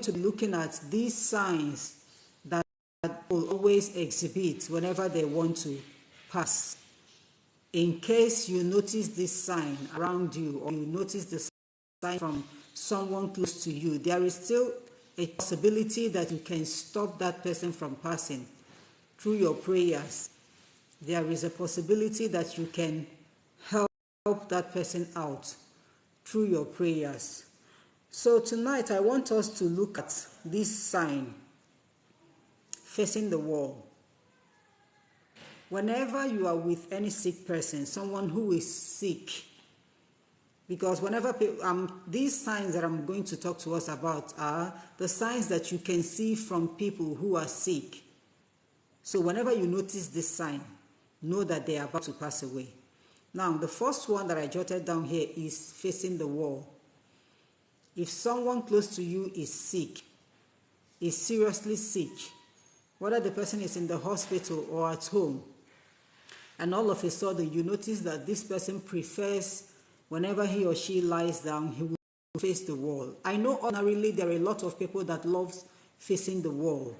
to be looking at these signs that will always exhibit whenever they want to pass. In case you notice this sign around you, or you notice the sign from someone close to you, there is still a possibility that you can stop that person from passing through your prayers. There is a possibility that you can help that person out through your prayers. So tonight I want us to look at this sign, facing the wall. Whenever you are with any sick person, someone who is sick, because whenever these signs that I'm going to talk to us about are the signs that you can see from people who are sick. So whenever you notice this sign, know that they are about to pass away. Now, the first one that I jotted down here is facing the wall. If someone close to you is sick, is seriously sick, whether the person is in the hospital or at home, and all of a sudden you notice that this person prefers, whenever he or she lies down, he will face the wall. I know ordinarily there are a lot of people that love facing the wall,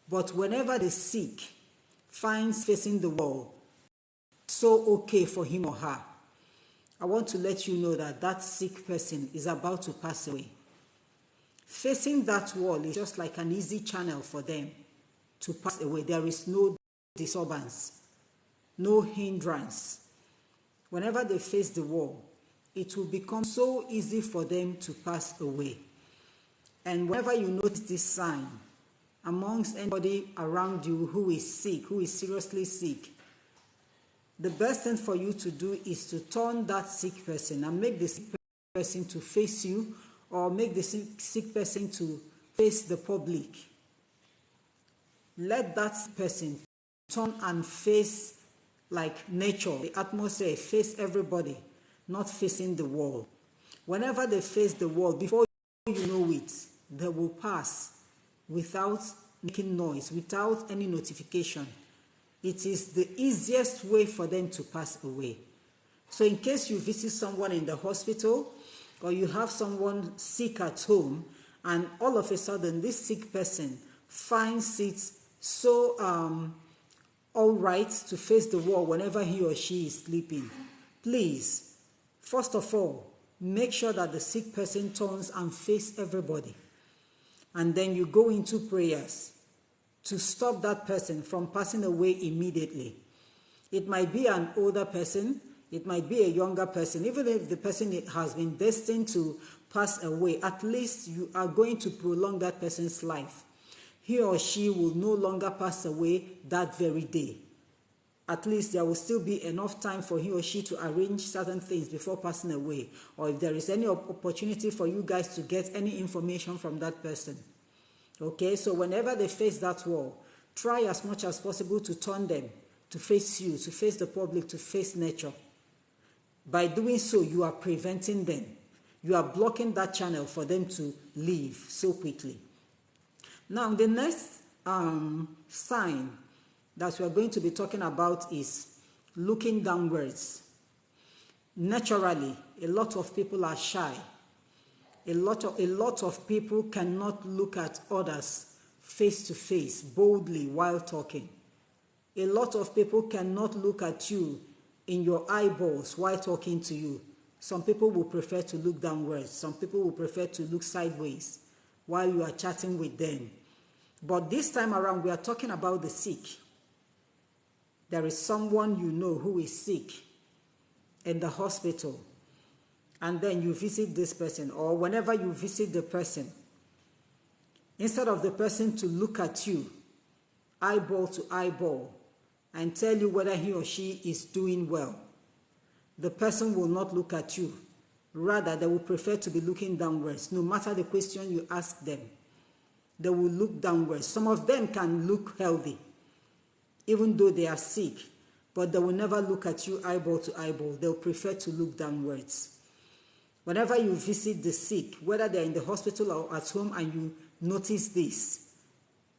but whenever the sick finds facing the wall so okay for him or her, I want to let you know that that sick person is about to pass away. Facing that wall is just like an easy channel for them to pass away. There is no disturbance, no hindrance. Whenever they face the wall, it will become so easy for them to pass away. And whenever you notice this sign amongst anybody around you who is sick, who is seriously sick, the best thing for you to do is to turn that sick person and make the sick person to face you, or make the sick person to face the public. Let that person turn and face like nature, the atmosphere, face everybody, not facing the wall. Whenever they face the wall, before you know it, they will pass without making noise, without any notification. It is the easiest way for them to pass away. So in case you visit someone in the hospital, or you have someone sick at home, and all of a sudden this sick person finds it so all right to face the wall whenever he or she is sleeping, please, first of all, make sure that the sick person turns and faces everybody. And then you go into prayers to stop that person from passing away immediately. It might be an older person, it might be a younger person. Even if the person has been destined to pass away, at least you are going to prolong that person's life. He or she will no longer pass away that very day. At least there will still be enough time for he or she to arrange certain things before passing away, or if there is any opportunity for you guys to get any information from that person. Okay, so whenever they face that wall, try as much as possible to turn them to face you, to face the public, to face nature. By doing so, you are preventing them. You are blocking that channel for them to leave so quickly. Now, the next sign that we are going to be talking about is looking downwards. Naturally, a lot of people are shy. A lot of people cannot look at others face to face, boldly while talking. A lot of people cannot look at you in your eyeballs while talking to you. Some people will prefer to look downwards. Some people will prefer to look sideways while you are chatting with them. But this time around, we are talking about the sick. There is someone you know who is sick in the hospital, and then you visit this person, or whenever you visit the person, instead of the person to look at you eyeball to eyeball and tell you whether he or she is doing well, the person will not look at you. Rather, they will prefer to be looking downwards. No matter the question you ask them, they will look downwards. Some of them can look healthy, even though they are sick, but they will never look at you eyeball to eyeball. They'll prefer to look downwards. Whenever you visit the sick, whether they're in the hospital or at home, and you notice this,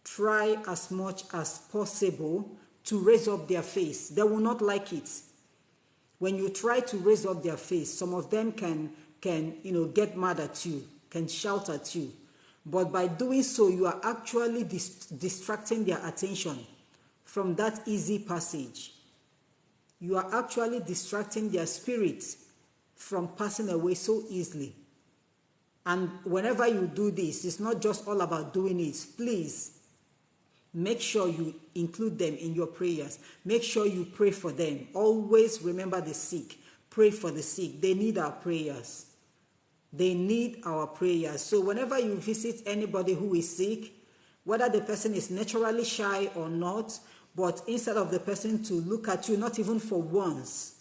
try as much as possible to raise up their face. They will not like it. When you try to raise up their face, some of them can get mad at you, can shout at you. But by doing so, you are actually distracting their attention from that easy passage. You are actually distracting their spirit from passing away so easily. And whenever you do this, it's not just all about doing it. Please make sure you include them in your prayers. Make sure you pray for them. Always remember the sick. Pray for the sick. They need our prayers. They need our prayers. So whenever you visit anybody who is sick, whether the person is naturally shy or not, but instead of the person to look at you, not even for once,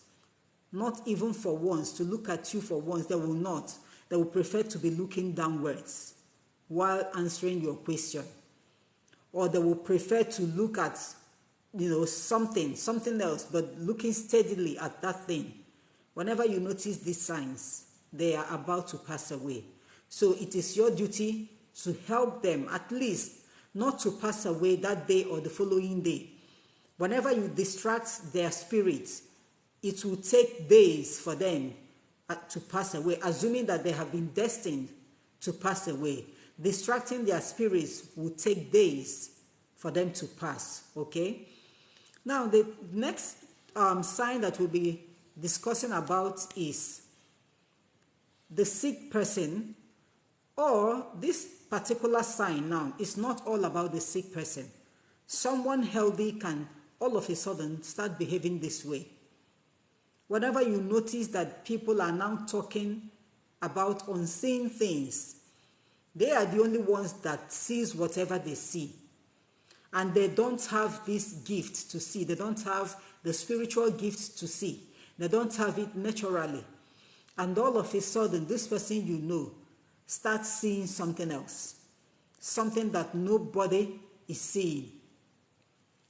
to look at you for once, they will not. They will prefer to be looking downwards while answering your question. Or they will prefer to look at, something else, but looking steadily at that thing. Whenever you notice these signs, they are about to pass away. So it is your duty to help them, at least not to pass away that day or the following day. Whenever you distract their spirits, it will take days for them to pass away, assuming that they have been destined to pass away. Distracting their spirits will take days for them to pass, okay? Now, the next sign that we'll be discussing about is the sick person, or this particular sign now is not all about the sick person. Someone healthy can all of a sudden start behaving this way. Whenever you notice that people are now talking about unseen things, they are the only ones that sees whatever they see. And they don't have this gift to see. They don't have the spiritual gift to see. They don't have it naturally. And all of a sudden, this person starts seeing something else. Something that nobody is seeing.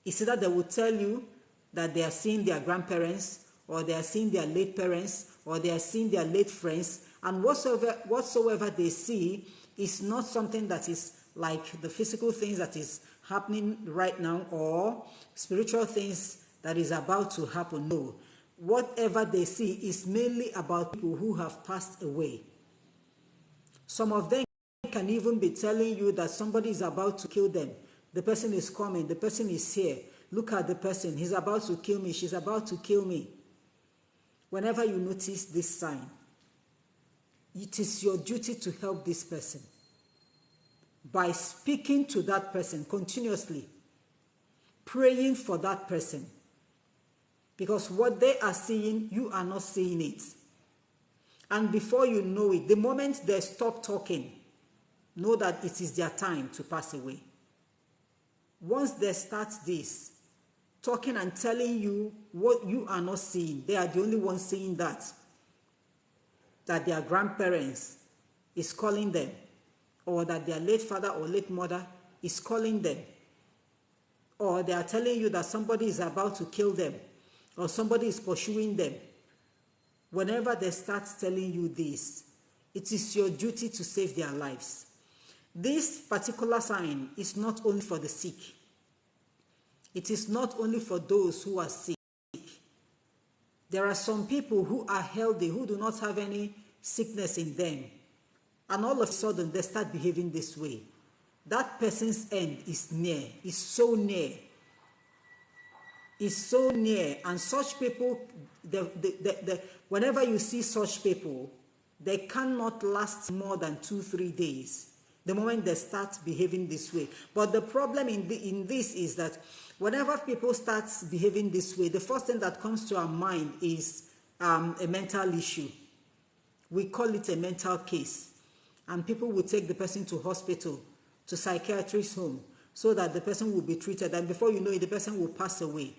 It's either they will tell you that they are seeing their grandparents, or they are seeing their late parents, or they are seeing their late friends, and whatsoever they see is not something that is like the physical things that is happening right now, or spiritual things that is about to happen. No. Whatever they see is mainly about people who have passed away. Some of them can even be telling you that somebody is about to kill them. The person is coming. The person is here. Look at the person. He's about to kill me. She's about to kill me. Whenever you notice this sign, it is your duty to help this person by speaking to that person continuously, praying for that person. Because what they are seeing, you are not seeing it. And before you know it, the moment they stop talking, know that it is their time to pass away. Once they start this, talking and telling you what you are not seeing, they are the only ones seeing that their grandparents is calling them, or that their late father or late mother is calling them, or they are telling you that somebody is about to kill them, or somebody is pursuing them. Whenever they start telling you this, it is your duty to save their lives. This particular sign is not only for the sick. It is not only for those who are sick. There are some people who are healthy, who do not have any sickness in them. And all of a sudden, they start behaving this way. That person's end is near, is so near. Is so near, and such people, whenever you see such people, they cannot last more than 2-3 days, the moment they start behaving this way. But the problem in this is that whenever people start behaving this way, the first thing that comes to our mind is a mental issue. We call it a mental case, and people will take the person to hospital, to psychiatrist home, so that the person will be treated, and before you know it, the person will pass away.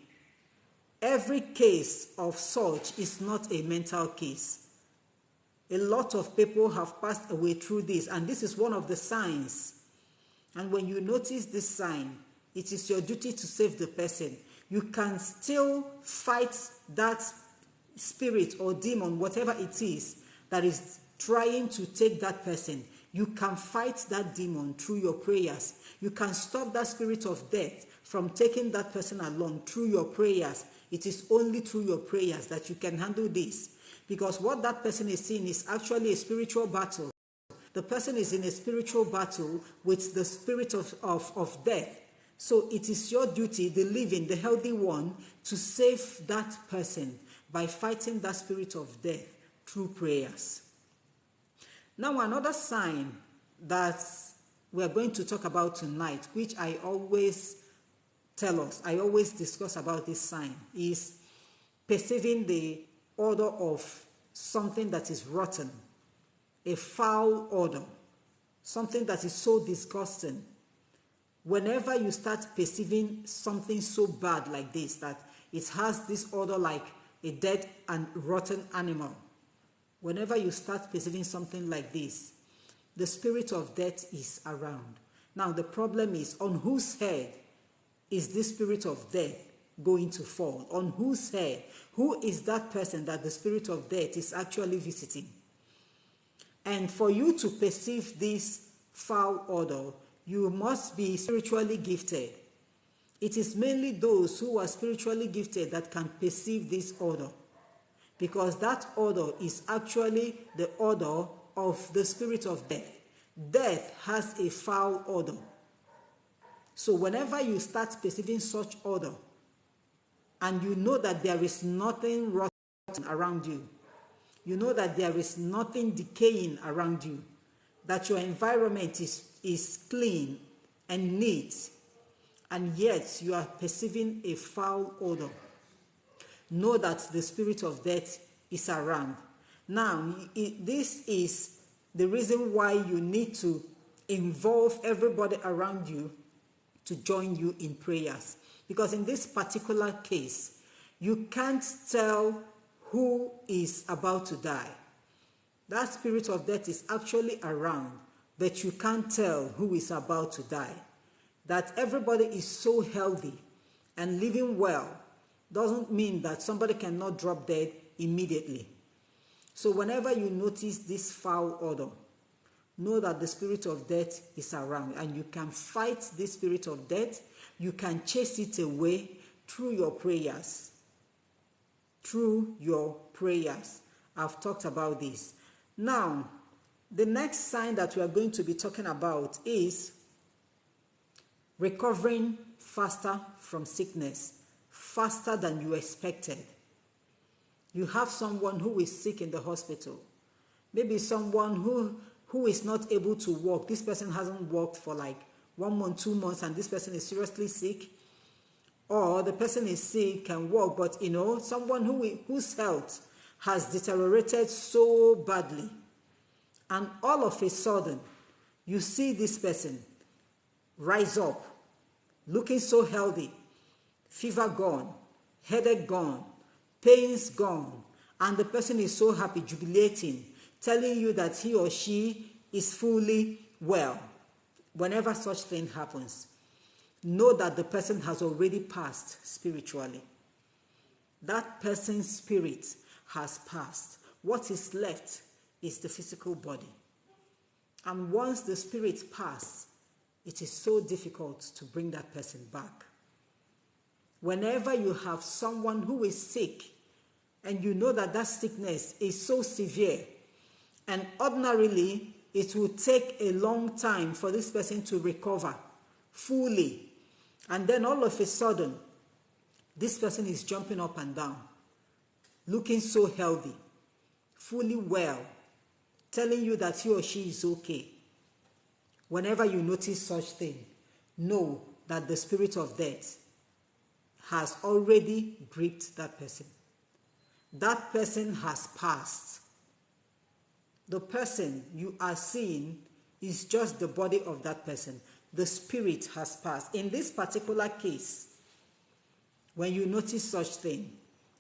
Every case of such is not a mental case. A lot of people have passed away through this, and this is one of the signs. And when you notice this sign, it is your duty to save the person. You can still fight that spirit or demon, whatever it is, that is trying to take that person. You can fight that demon through your prayers. You can stop that spirit of death from taking that person along through your prayers. It is only through your prayers that you can handle this. Because what that person is seeing is actually a spiritual battle The person is in a spiritual battle with the spirit of death. So it is your duty, the living, the healthy one, to save that person by fighting that spirit of death through prayers. Now, another sign that we are going to talk about tonight, which I always discuss about this sign, is perceiving the odor of something that is rotten, a foul odor, something that is so disgusting. Whenever you start perceiving something so bad like this, that it has this odor like a dead and rotten animal, whenever you start perceiving something like this, the spirit of death is around. Now, the problem is, on whose head is this spirit of death going to fall? On whose head? Who is that person that the spirit of death is actually visiting? And for you to perceive this foul odor, you must be spiritually gifted. It is mainly those who are spiritually gifted that can perceive this odor, because that odor is actually the odor of the spirit of death. Death has a foul odor. So whenever you start perceiving such odor, and you know that there is nothing rotten around you, you know that there is nothing decaying around you, that your environment is clean and neat, and yet you are perceiving a foul odor, know that the spirit of death is around. Now, this is the reason why you need to involve everybody around you to join you in prayers. Because in this particular case, you can't tell who is about to die. That spirit of death is actually around, but you can't tell who is about to die. That everybody is so healthy and living well doesn't mean that somebody cannot drop dead immediately. So whenever you notice this foul odor, know that the spirit of death is around, and you can fight this spirit of death. You can chase it away through your prayers. Through your prayers. I've talked about this. Now, the next sign that we are going to be talking about is recovering faster from sickness, faster than you expected. You have someone who is sick in the hospital. Maybe someone who is not able to walk. This person hasn't walked for like 1 month, 2 months, and this person is seriously sick. Or the person is sick, can walk, but someone whose health has deteriorated so badly. And all of a sudden, you see this person rise up, looking so healthy, fever gone, headache gone, pains gone, and the person is so happy, jubilating, telling you that he or she is fully well. Whenever such thing happens, know that the person has already passed spiritually. That person's spirit has passed. What is left is the physical body. And once the spirit passes, it is so difficult to bring that person back. Whenever you have someone who is sick, and you know that that sickness is so severe, and ordinarily it will take a long time for this person to recover fully, and then all of a sudden, this person is jumping up and down, looking so healthy, fully well, telling you that he or she is okay. Whenever you notice such thing, know that the spirit of death has already gripped that person. That person has passed. The person you are seeing is just the body of that person. The spirit has passed. In this particular case, when you notice such thing,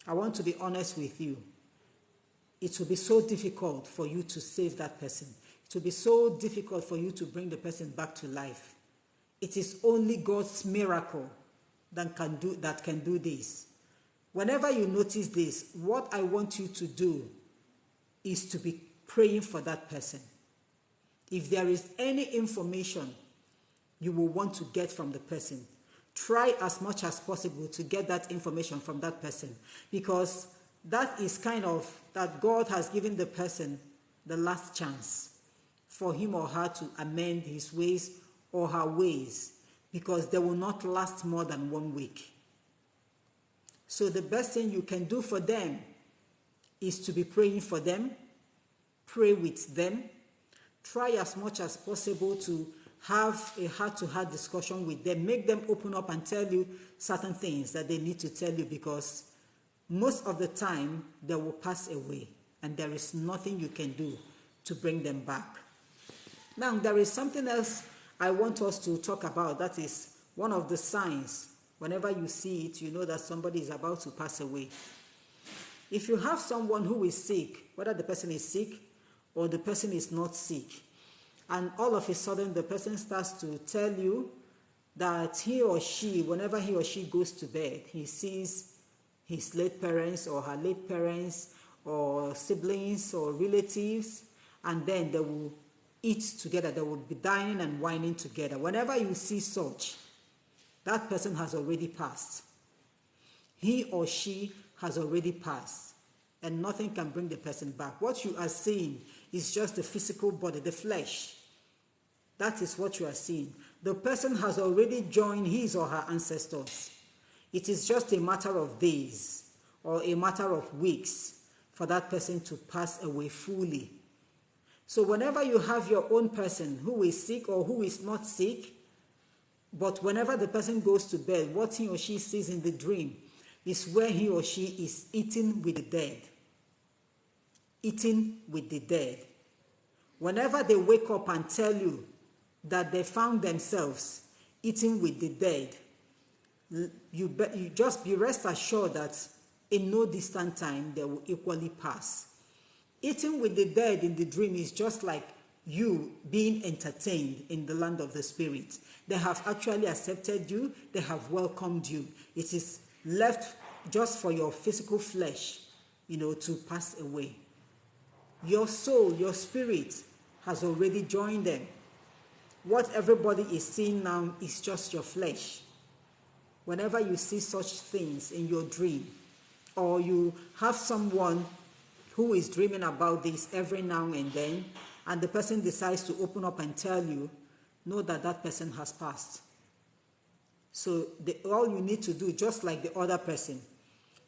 I want to be honest with you. It will be so difficult for you to save that person. It will be so difficult for you to bring the person back to life. It is only God's miracle that can do this. Whenever you notice this, what I want you to do is to be praying for that person. If there is any information you will want to get from the person, try as much as possible to get that information from that person, because that is kind of that God has given the person the last chance. for him or her to amend his ways or her ways, because they will not last more than 1 week. So the best thing you can do for them is to be praying for them, pray with them, try as much as possible to have a heart-to-heart discussion with them, make them open up and tell you certain things that they need to tell you, because most of the time they will pass away and there is nothing you can do to bring them back. Now, there is something else I want us to talk about. That is one of the signs. Whenever you see it, you know that somebody is about to pass away. If you have someone who is sick, whether the person is sick or the person is not sick, and all of a sudden the person starts to tell you that he or she, whenever he or she goes to bed, he sees his late parents or her late parents or siblings or relatives, and then they will eat together, they will be dining and whining together. Whenever you see such, that person has already passed. He or she has already passed, and nothing can bring the person back. What you are seeing is just the physical body, the flesh. That is what you are seeing. The person has already joined his or her ancestors. It is just a matter of days or a matter of weeks for that person to pass away fully. So whenever you have your own person who is sick or who is not sick, but whenever the person goes to bed, what he or she sees in the dream is where he or she is eating with the dead. Eating with the dead. Whenever they wake up and tell you that they found themselves eating with the dead, you just be rest assured that in no distant time they will equally pass. Eating with the dead in the dream is just like you being entertained in the land of the spirit. They have actually accepted you, they have welcomed you. It is left just for your physical flesh, to pass away. Your soul, your spirit has already joined them. What everybody is seeing now is just your flesh. Whenever you see such things in your dream, or you have someone who is dreaming about this every now and then, and the person decides to open up and tell you, know that that person has passed. So all you need to do, just like the other person,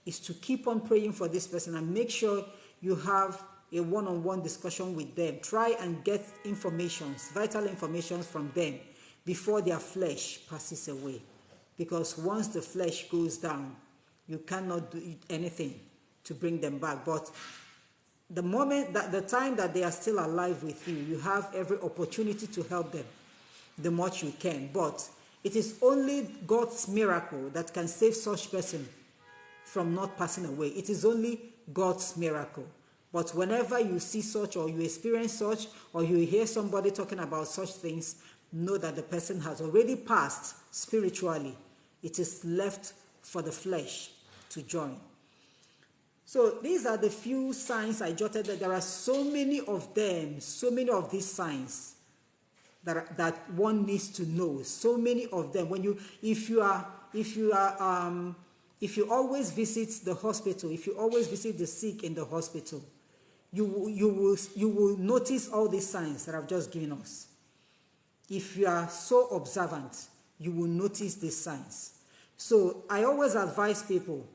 is to keep on praying for this person and make sure you have a one-on-one discussion with them. Try and get vital information from them before their flesh passes away. Because once the flesh goes down, you cannot do anything to bring them back. But the time that they are still alive with you, you have every opportunity to help them the much you can. But it is only God's miracle that can save such person from not passing away. It is only God's miracle. But whenever you see such, or you experience such, or you hear somebody talking about such things, know that the person has already passed spiritually. It is left for the flesh to join. So these are the few signs I jotted. That there are so many of them, so many of these signs that one needs to know. So many of them. If you always visit the hospital, if you always visit the sick in the hospital, you will notice all these signs that I've just given us. If you are so observant, you will notice these signs. So I always advise people,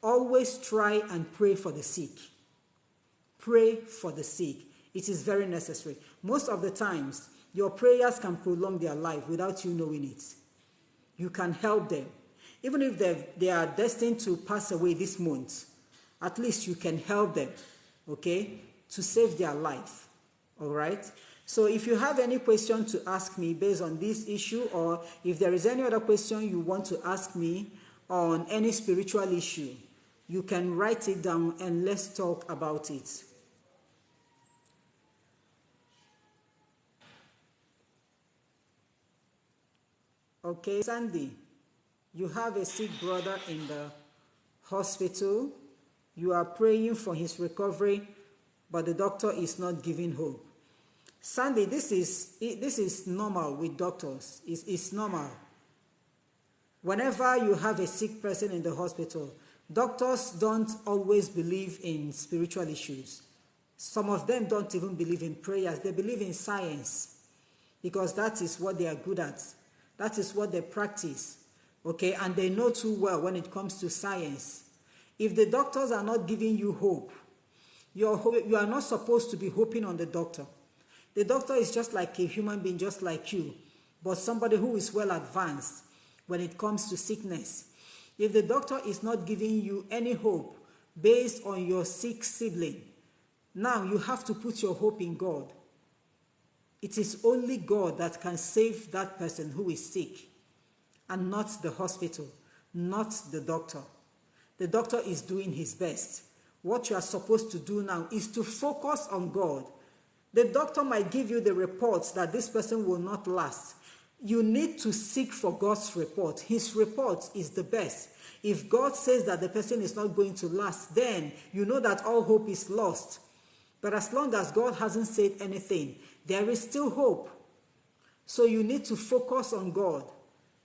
always try and pray for the sick. Pray for the sick. It is very necessary. Most of the times, your prayers can prolong their life without you knowing it. You can help them. Even if they are destined to pass away this month, at least you can help them, okay, to save their life, all right? So if you have any question to ask me based on this issue, or if there is any other question you want to ask me on any spiritual issue, you can write it down and let's talk about it. Okay, Sandy, you have a sick brother in the hospital. You are praying for his recovery, but the doctor is not giving hope. Sandy, this is normal with doctors. It's normal. Whenever you have a sick person in the hospital, doctors don't always believe in spiritual issues. Some of them don't even believe in prayers. They believe in science because that is what they are good at. That is what they practice. Okay, and they know too well when it comes to science. If the doctors are not giving you hope, you are not supposed to be hoping on the doctor. The doctor is just like a human being, just like you, but somebody who is well advanced when it comes to sickness. If the doctor is not giving you any hope based on your sick sibling, now you have to put your hope in God. It is only God that can save that person who is sick, and not the hospital, not the doctor. The doctor is doing his best. What you are supposed to do now is to focus on God. The doctor might give you the reports that this person will not last. You need to seek for God's report. His report is the best. If God says that the person is not going to last, then you know that all hope is lost. But as long as God hasn't said anything, there is still hope. So you need to focus on God.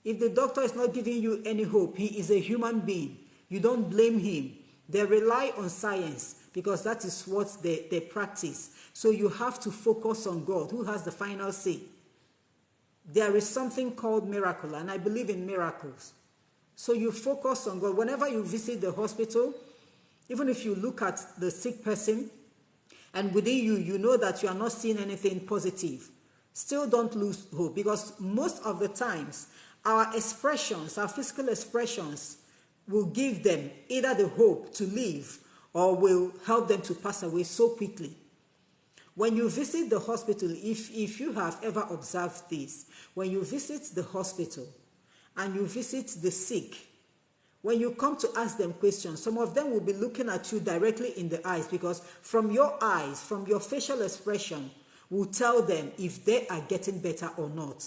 If the doctor is not giving you any hope, he is a human being. You don't blame him. They rely on science because that is what they practice. So you have to focus on God, who has the final say. There is something called miracle, and I believe in miracles. So you focus on God. Whenever you visit the hospital, even if you look at the sick person, and within you, you know that you are not seeing anything positive, still don't lose hope, because most of the times, our expressions, our physical expressions, will give them either the hope to live or will help them to pass away so quickly. When you visit the hospital, if you have ever observed this, when you visit the hospital and you visit the sick, when you come to ask them questions, some of them will be looking at you directly in the eyes, because from your eyes, from your facial expression, will tell them if they are getting better or not.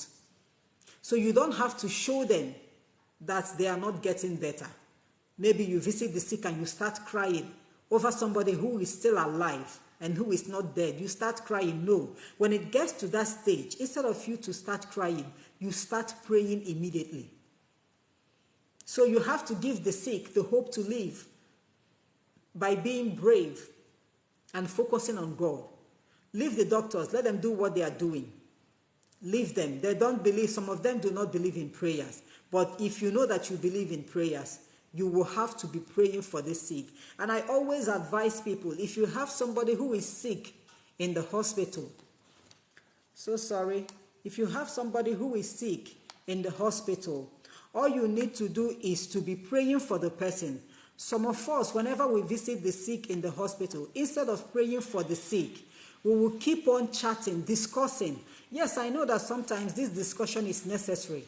So you don't have to show them that they are not getting better. Maybe you visit the sick and you start crying over somebody who is still alive and who is not dead. You start crying. No. When it gets to that stage, instead of you to start crying, you start praying immediately. So you have to give the sick the hope to live by being brave and focusing on God. Leave the doctors. Let them do what they are doing. Leave them. They don't believe. Some of them do not believe in prayers. But if you know that you believe in prayers, you will have to be praying for the sick. And I always advise people, if you have somebody who is sick in the hospital, if you have somebody who is sick in the hospital, all you need to do is to be praying for the person. Some of us, whenever we visit the sick in the hospital, instead of praying for the sick, we will keep on chatting, discussing. Yes, I know that sometimes this discussion is necessary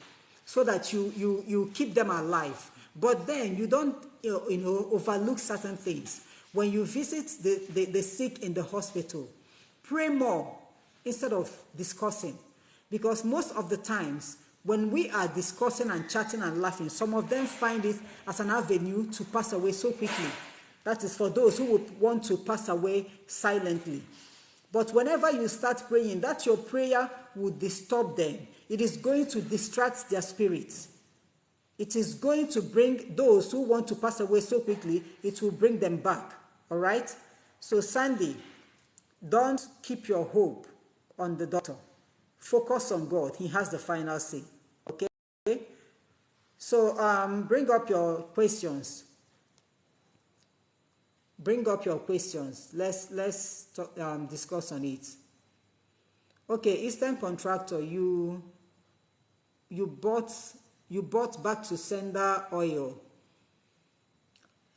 so that you keep them alive. But then you don't overlook certain things. When you visit the sick in the hospital, pray more instead of discussing. Because most of the times, when we are discussing and chatting and laughing, some of them find it as an avenue to pass away so quickly. That is for those who would want to pass away silently. But whenever you start praying, that your prayer will disturb them. It is going to distract their spirits. It is going to bring those who want to pass away so quickly, it will bring them back. All right? So Sandy, don't keep your hope on the doctor. Focus on God. He has the final say. Okay? So bring up your questions. Bring up your questions. Let's talk, discuss on it. Okay, Eastern Contractor, you bought back to sender oil.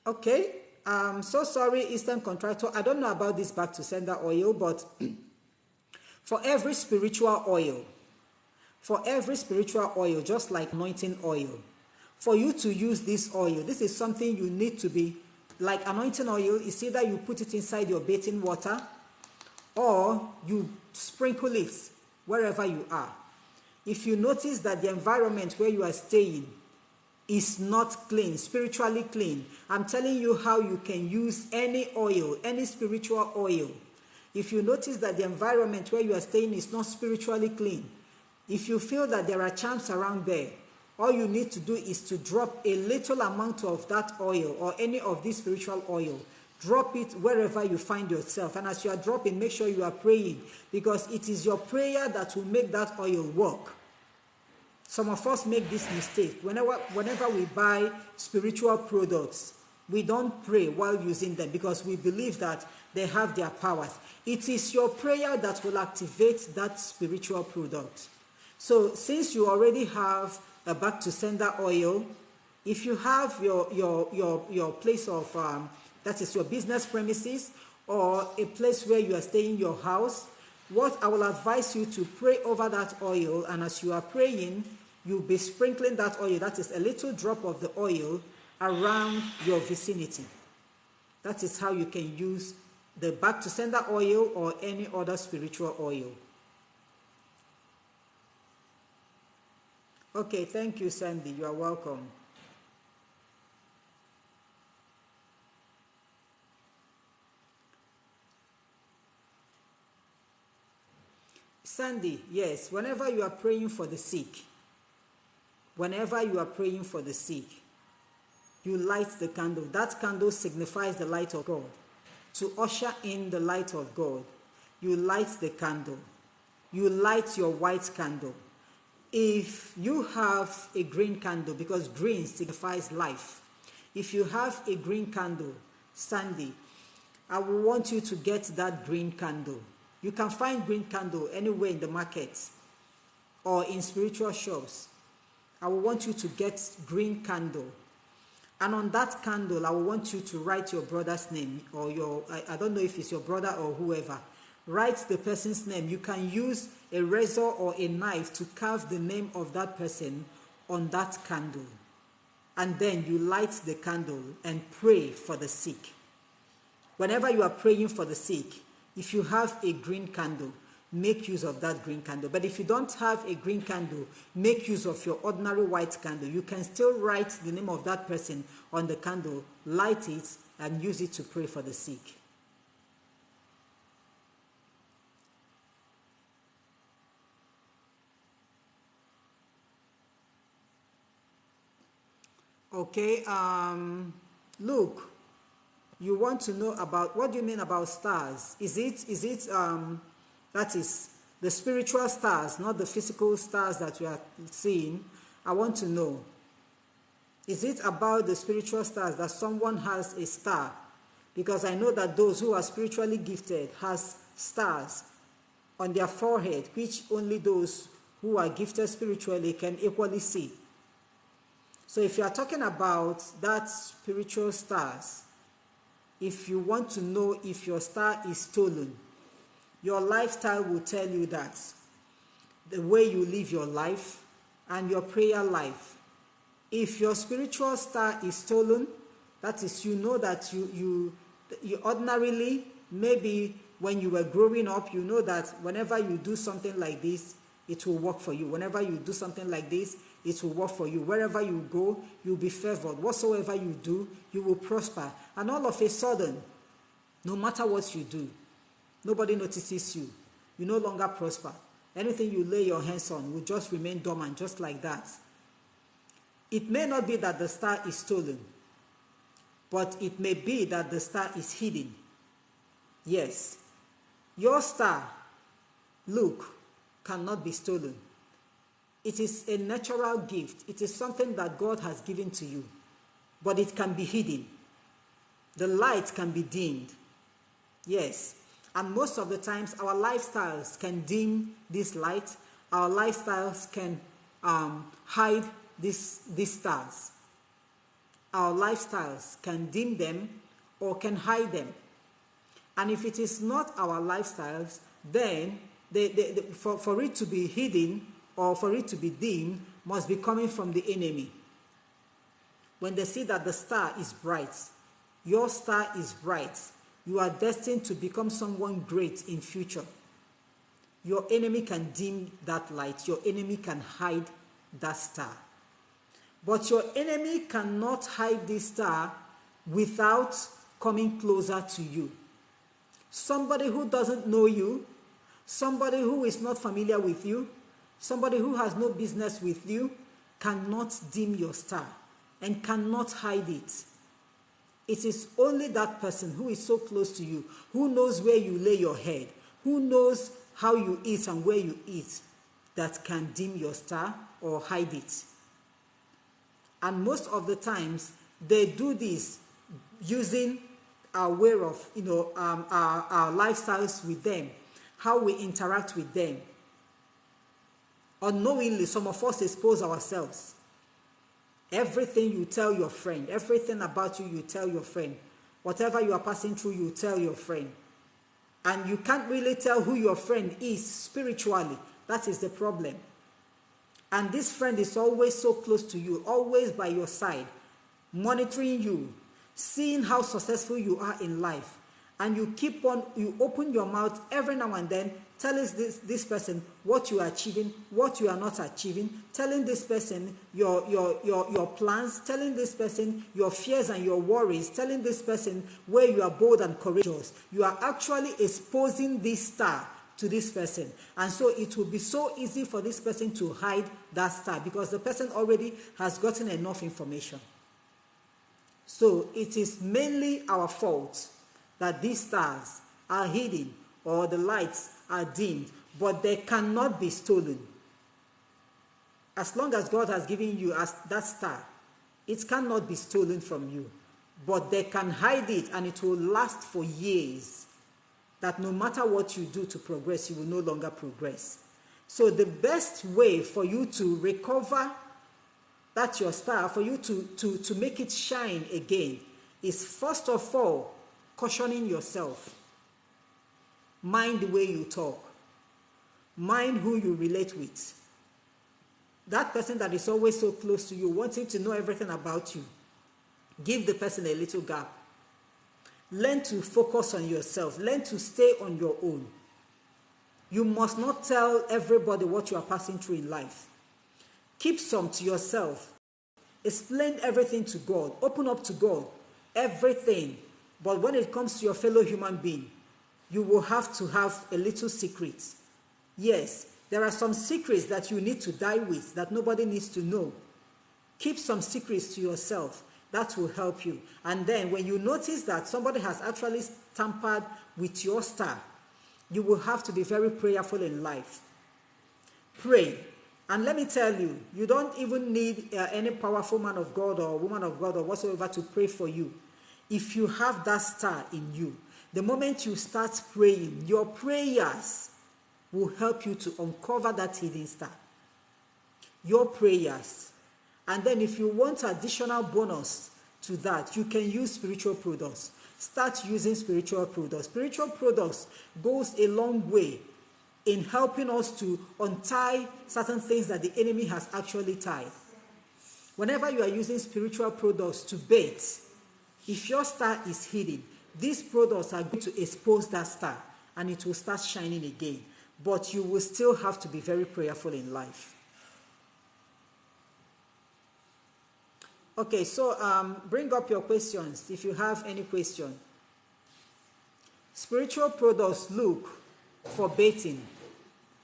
Okay, I'm so sorry, Eastern Contractor. I don't know about this back to sender oil, but for every spiritual oil, just like anointing oil, for you to use this oil, this is something you need to be, like anointing oil, is either you put it inside your bathing water or you sprinkle it wherever you are. If you notice that the environment where you are staying is not clean, spiritually clean, I'm telling you how you can use any oil, any spiritual oil. If you notice that the environment where you are staying is not spiritually clean, if you feel that there are charms around there, all you need to do is to drop a little amount of that oil or any of this spiritual oil Drop it wherever you find yourself. And as you are dropping, make sure you are praying, because it is your prayer that will make that oil work. Some of us make this mistake. Whenever we buy spiritual products, we don't pray while using them because we believe that they have their powers. It is your prayer that will activate that spiritual product. So since you already have a back to sender oil, if you have your place of, that is your business premises or a place where you are staying, your house, what I will advise you to pray over that oil, and as you are praying, you'll be sprinkling that oil, that is a little drop of the oil, around your vicinity. That is how you can use the back to sender oil or any other spiritual oil. Okay, thank you, Sandy. You are welcome. Sandy, yes, whenever you are praying for the sick, you light the candle. That candle signifies the light of God. To usher in the light of God, you light the candle. You light your white candle. If you have a green candle, because green signifies life, if you have a green candle, Sandy, I will want you to get that green candle. You can find green candle anywhere in the market or in spiritual shops. I will want you to get green candle. And on that candle, I will want you to write your brother's name, or I don't know if it's your brother or whoever. Write the person's name. You can use a razor or a knife to carve the name of that person on that candle. And then you light the candle and pray for the sick. Whenever you are praying for the sick, if you have a green candle, make use of that green candle. But if you don't have a green candle, make use of your ordinary white candle. You can still write the name of that person on the candle, light it, and use it to pray for the sick. Okay, look, you want to know about, what do you mean about stars? Is it that is the spiritual stars, not the physical stars that you are seeing? I want to know, is it about the spiritual stars, that someone has a star? Because I know that those who are spiritually gifted has stars on their forehead, which only those who are gifted spiritually can equally see. So if you are talking about that spiritual stars, if you want to know if your star is stolen, your lifestyle will tell you that. The way you live your life and your prayer life. If your spiritual star is stolen, that is, you know that you ordinarily, maybe when you were growing up, you know that whenever you do something like this, it will work for you. Whenever you do something like this, it will work for you. Wherever you go, you'll be favored. Whatsoever you do, you will prosper. And all of a sudden, no matter what you do, nobody notices you. You no longer prosper. Anything you lay your hands on will just remain dormant, just like that. It may not be that the star is stolen, but it may be that the star is hidden. Yes, your star, look, cannot be stolen. It is a natural gift. It is something that God has given to you, but it can be hidden. The light can be dimmed. Yes, and most of the times our lifestyles can dim this light. Our lifestyles can hide these stars. Our lifestyles can dim them or can hide them. And if it is not our lifestyles, then for it to be hidden or for it to be dim, must be coming from the enemy. When they see that the star is bright, your star is bright, you are destined to become someone great in future. Your enemy can dim that light. Your enemy can hide that star. But your enemy cannot hide this star without coming closer to you. Somebody who doesn't know you, somebody who is not familiar with you, somebody who has no business with you, cannot dim your star and cannot hide it. It is only that person who is so close to you, who knows where you lay your head, who knows how you eat and where you eat, that can dim your star or hide it. And most of the times, they do this using our way of, our lifestyles with them, how we interact with them. Unknowingly, some of us expose ourselves. Everything you tell your friend, everything about you, you tell your friend. Whatever you are passing through, you tell your friend. And you can't really tell who your friend is spiritually. That is the problem. And this friend is always so close to you, always by your side, monitoring you, seeing how successful you are in life. And you open your mouth every now and then, telling this person what you are achieving, what you are not achieving, telling this person your plans, telling this person your fears and your worries, telling this person where you are bold and courageous. You are actually exposing this star to this person. And so it will be so easy for this person to hide that star because the person already has gotten enough information. So it is mainly our fault that these stars are hidden or the lights are dimmed, but they cannot be stolen. As long as God has given you as that star, it cannot be stolen from you. But they can hide it and it will last for years. That no matter what you do to progress, you will no longer progress. So the best way for you to recover that your star, for you to make it shine again, is first of all, cautioning yourself. Mind the way you talk. Mind who you relate with. That person that is always so close to you, wanting to know everything about you, give the person a little gap. Learn to focus on yourself. Learn to stay on your own. You must not tell everybody what you are passing through in life. Keep some to yourself. Explain everything to God. Open up to God. Everything. But when it comes to your fellow human being, you will have to have a little secret. Yes, there are some secrets that you need to die with that nobody needs to know. Keep some secrets to yourself. That will help you. And then when you notice that somebody has actually tampered with your star, you will have to be very prayerful in life. Pray. And let me tell you, you don't even need any powerful man of God or woman of God or whatsoever to pray for you. If you have that star in you, the moment you start praying, your prayers will help you to uncover that hidden star. Your prayers. And then if you want additional bonus to that, you can use spiritual products. Start using spiritual products. Spiritual products goes a long way in helping us to untie certain things that the enemy has actually tied. Whenever you are using spiritual products to bait, if your star is hidden, these products are going to expose that star and it will start shining again. But you will still have to be very prayerful in life. Okay, so bring up your questions if you have any question. Spiritual products look for baiting.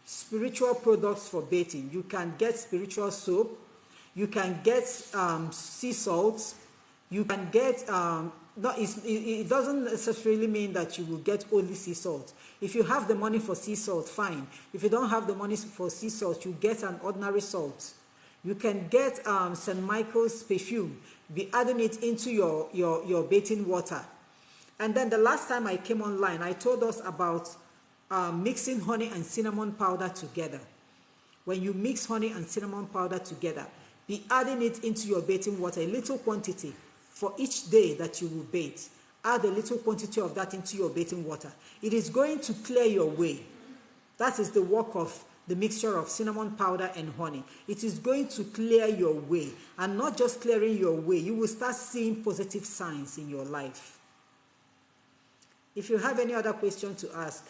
Spiritual products for baiting. You can get spiritual soap. You can get sea salt. You can get, it doesn't necessarily mean that you will get only sea salt. If you have the money for sea salt, fine. If you don't have the money for sea salt, you get an ordinary salt. You can get St. Michael's perfume, be adding it into your bathing water. And then the last time I came online, I told us about mixing honey and cinnamon powder together. When you mix honey and cinnamon powder together, be adding it into your bathing water, a little quantity for each day that you will bathe. Add a little quantity of that into your bathing water. It is going to clear your way. That is the work of the mixture of cinnamon powder and honey. It is going to clear your way. And not just clearing your way, you will start seeing positive signs in your life. If you have any other question to ask,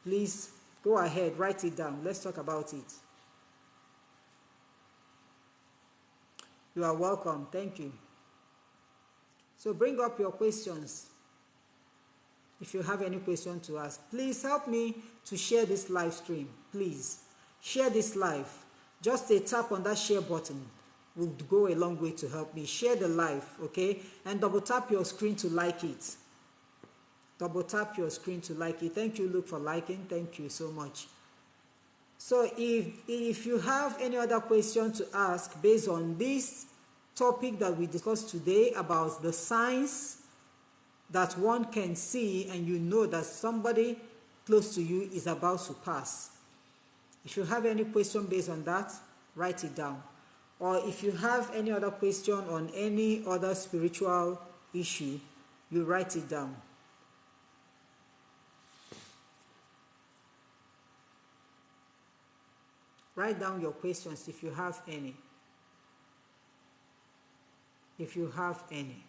please go ahead, write it down. Let's talk about it. You are welcome. Thank you. So bring up your questions. If you have any question to ask, please help me to share this live stream. Please share this live. Just a tap on that share button would go a long way to help me. Share the live, okay? And double tap your screen to like it. Double tap your screen to like it. Thank you, Luke, for liking. Thank you so much. So if you have any other question to ask based on this topic that we discussed today about the signs that one can see and you know that somebody close to you is about to pass. If you have any question based on that, write it down. Or if you have any other question on any other spiritual issue, you write it down. Write down your questions if you have any. If you have any.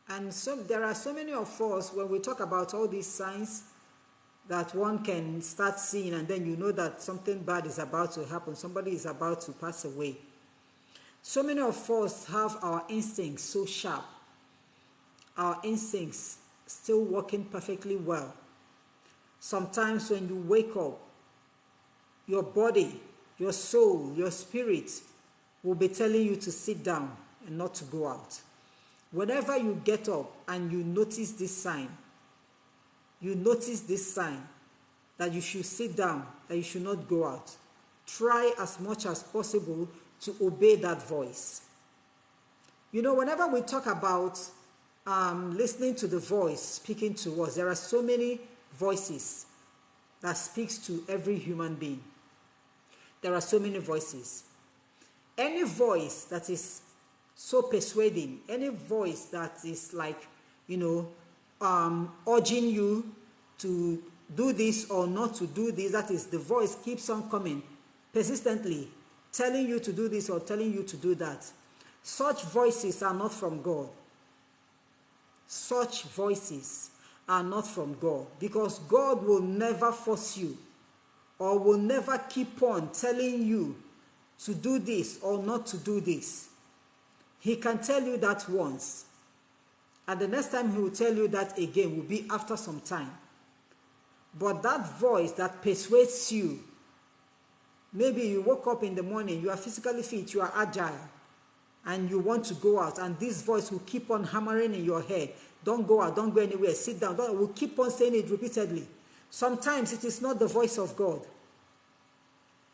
And so there are so many of us, when we talk about all these signs that one can start seeing, and then you know that something bad is about to happen, somebody is about to pass away. So many of us have our instincts so sharp, our instincts still working perfectly well. Sometimes when you wake up, your body, your soul, your spirit will be telling you to sit down and not to go out. Whenever you get up and you notice this sign that you should sit down, that you should not go out, try as much as possible to obey that voice. You know, whenever we talk about listening to the voice speaking to us, there are so many voices that speaks to every human being. There are so many voices. Any voice that is so persuading, any voice that is like, urging you to do this or not to do this, that is, the voice keeps on coming persistently, telling you to do this or telling you to do that. Such voices are not from God. Such voices are not from God, because God will never force you or will never keep on telling you to do this or not to do this. He can tell you that once, and the next time he will tell you that again will be after some time. But that voice that persuades you, maybe you woke up in the morning, you are physically fit, you are agile, and you want to go out, and this voice will keep on hammering in your head. Don't go out, don't go anywhere, sit down. Will keep on saying it repeatedly. Sometimes it is not the voice of God.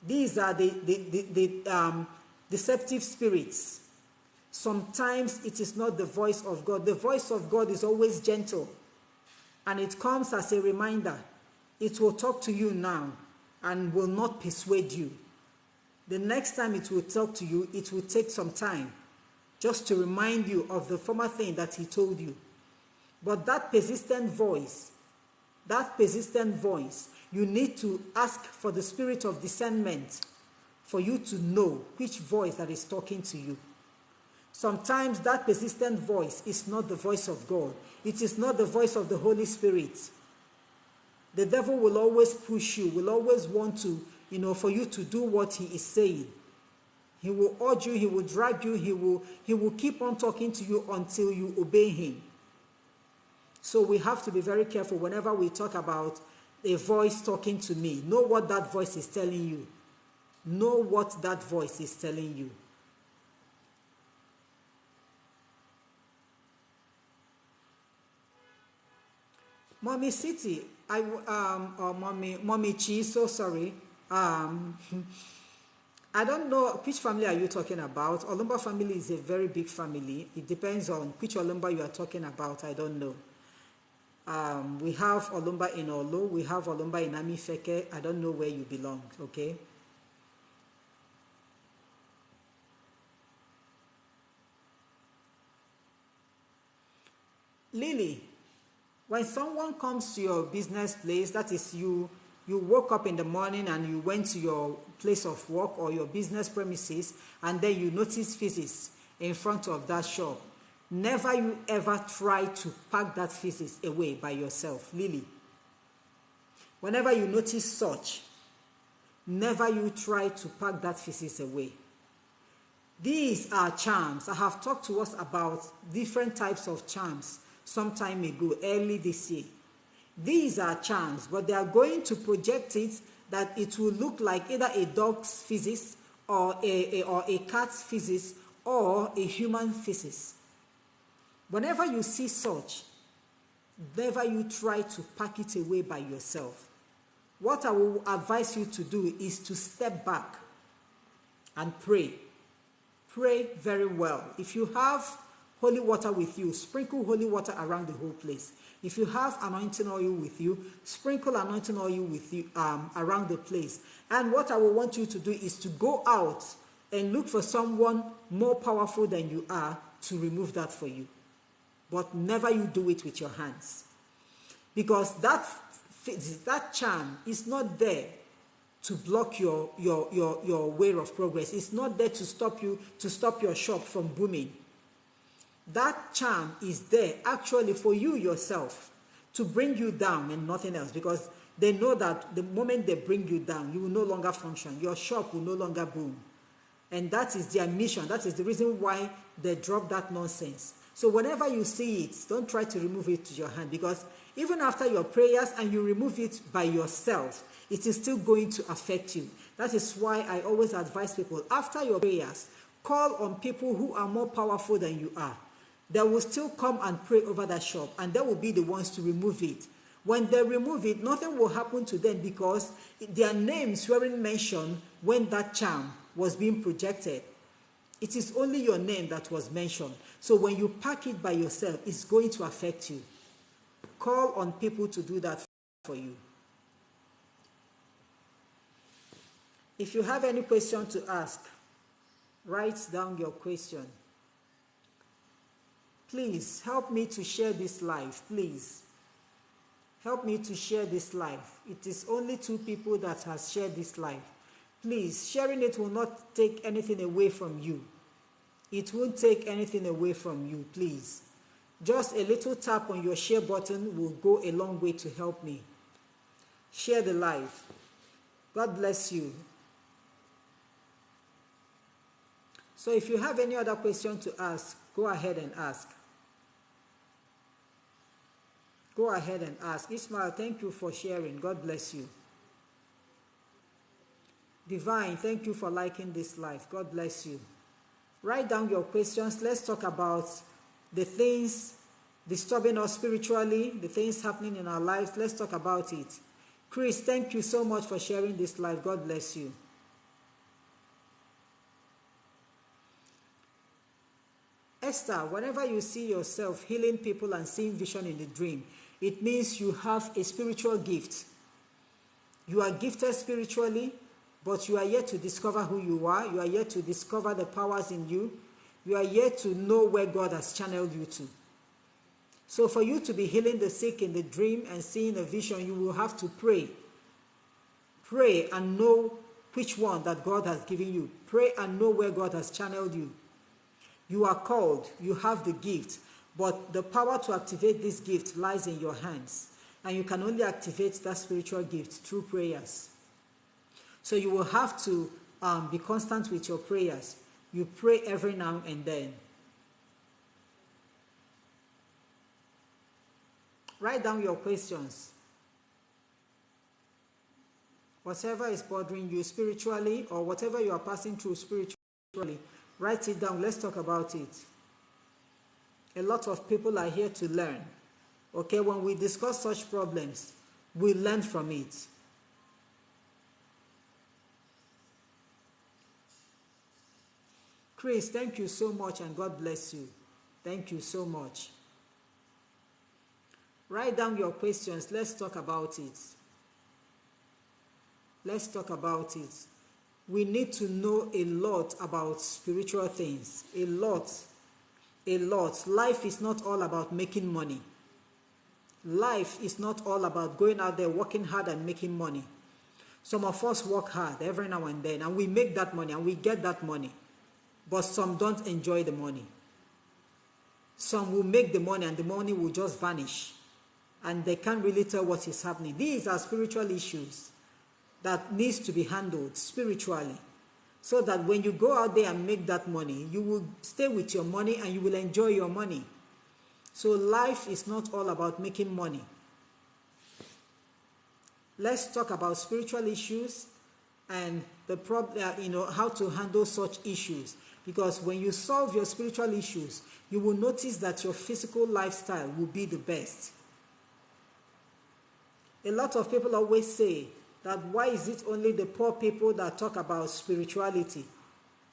These are the deceptive spirits. Sometimes it is not the voice of God. The voice of God is always gentle, and it comes as a reminder. It will talk to you now and will not persuade you. The next time it will talk to you, it will take some time just to remind you of the former thing that he told you. But that persistent voice, you need to ask for the spirit of discernment for you to know which voice that is talking to you. Sometimes that persistent voice is not the voice of God. It is not the voice of the Holy Spirit. The devil will always push you, will always want to, for you to do what he is saying. He will urge you, he will drag you, he will keep on talking to you until you obey him. So we have to be very careful whenever we talk about a voice talking to me. Know what that voice is telling you. Know what that voice is telling you. Mommy City, or Mommy Chi, so sorry. I don't know which family are you talking about. Olumba family is a very big family. It depends on which Olumba you are talking about. I don't know. We have Olumba in Olo. We have Olumba in Amifeke. I don't know where you belong, okay? Lily, when someone comes to your business place, that is you woke up in the morning and you went to your place of work or your business premises, and then you notice feces in front of that shop. Never you ever try to pack that feces away by yourself, Lily. Whenever you notice such, never you try to pack that feces away. These are charms. I have talked to us about different types of charms some time ago, early this year. These are charms, but they are going to project it that it will look like either a dog's feces or a cat's feces or a human feces. Whenever you see such, never you try to pack it away by yourself. What I will advise you to do is to step back and pray. Pray very well. If you have holy water with you, sprinkle holy water around the whole place. If you have anointing oil with you, sprinkle anointing oil with you around the place. And what I will want you to do is to go out and look for someone more powerful than you are to remove that for you. But never you do it with your hands. Because that charm is not there to block your way of progress. It's not there to stop you, to stop your shop from booming. That charm is there actually for you yourself to bring you down and nothing else, because they know that the moment they bring you down, you will no longer function. Your shop will no longer boom. And that is their mission. That is the reason why they drop that nonsense. So whenever you see it, don't try to remove it to your hand, because even after your prayers and you remove it by yourself, it is still going to affect you. That is why I always advise people, after your prayers, call on people who are more powerful than you are. They will still come and pray over that shop, and they will be the ones to remove it. When they remove it, nothing will happen to them, because their names weren't mentioned when that charm was being projected. It is only your name that was mentioned. So when you pack it by yourself, it's going to affect you. Call on people to do that for you. If you have any question to ask, write down your question. Please help me to share this live. Please help me to share this live. It is only 2 people that has shared this live. Please, sharing it will not take anything away from you. It won't take anything away from you, please. Just a little tap on your share button will go a long way to help me. Share the live. God bless you. So if you have any other question to ask, go ahead and ask. Go ahead and ask. Ismail, thank you for sharing. God bless you. Divine, thank you for liking this live. God bless you. Write down your questions. Let's talk about the things disturbing us spiritually, the things happening in our lives. Let's talk about it. Chris, thank you so much for sharing this live. God bless you. Esther, whenever you see yourself healing people and seeing vision in the dream, it means you have a spiritual gift. You are gifted spiritually, but you are yet to discover who you are. You are yet to discover the powers in you. You are yet to know where God has channeled you to. So for you to be healing the sick in the dream and seeing a vision, you will have to pray. Pray and know which one that God has given you. Pray and know where God has channeled you. You are called, you have the gift, but the power to activate this gift lies in your hands. And you can only activate that spiritual gift through prayers. So you will have to be constant with your prayers. You pray every now and then. Write down your questions. Whatever is bothering you spiritually, or whatever you are passing through spiritually, write it down. Let's talk about it. A lot of people are here to learn. Okay, when we discuss such problems, we learn from it. Chris, thank you so much and God bless you. Thank you so much. Write down your questions. Let's talk about it. Let's talk about it. We need to know a lot about spiritual things. A lot. A lot. Life is not all about making money. Life is not all about going out there, working hard and making money. Some of us work hard every now and then, and we make that money and we get that money. But some don't enjoy the money. Some will make the money and the money will just vanish. And they can't really tell what is happening. These are spiritual issues that needs to be handled spiritually. So that when you go out there and make that money, you will stay with your money and you will enjoy your money. So life is not all about making money. let's talk about spiritual issues and the problem, how to handle such issues. Because when you solve your spiritual issues, you will notice that your physical lifestyle will be the best. A lot of people always say that why is it only the poor people that talk about spirituality,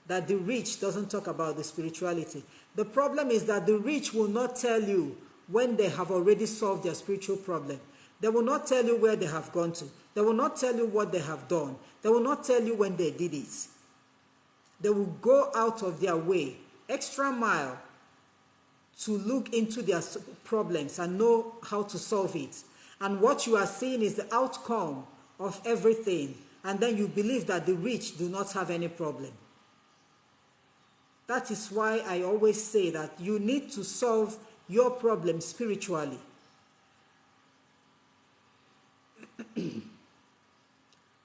that the rich doesn't talk about the spirituality. The problem is that the rich will not tell you when they have already solved their spiritual problem. They will not tell you where they have gone to. They will not tell you what they have done. They will not tell you when they did it. They will go out of their way, extra mile, to look into their problems and know how to solve it. And what you are seeing is the outcome of everything. And then you believe that the rich do not have any problem. That is why I always say that you need to solve your problem spiritually.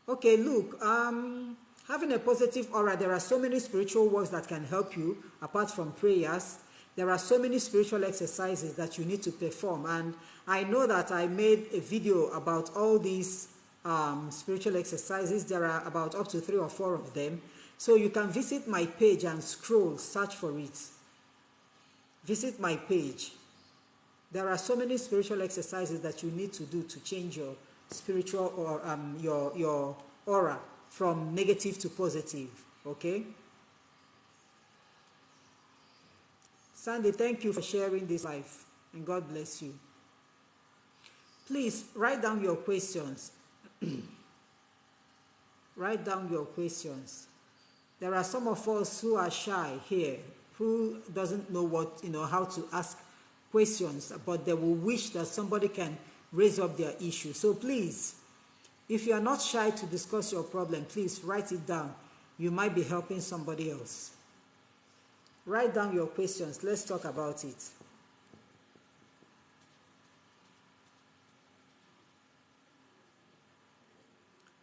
Okay, look, having a positive aura, there are so many spiritual works that can help you apart from prayers. There are so many spiritual exercises that you need to perform. And I know that I made a video about all these spiritual exercises. There are about up to 3 or 4 of them. So you can visit my page and scroll, search for it. Visit my page. There are so many spiritual exercises that you need to do to change your spiritual or your aura from negative to positive. Okay? Sandy, thank you for sharing this life, and God bless you. Please write down your questions. Write down your questions. There are some of us who are shy here, who doesn't know how to ask questions, but they will wish that somebody can raise up their issue. So please, if you are not shy to discuss your problem, please write it down. You might be helping somebody else. Write down your questions. Let's talk about it.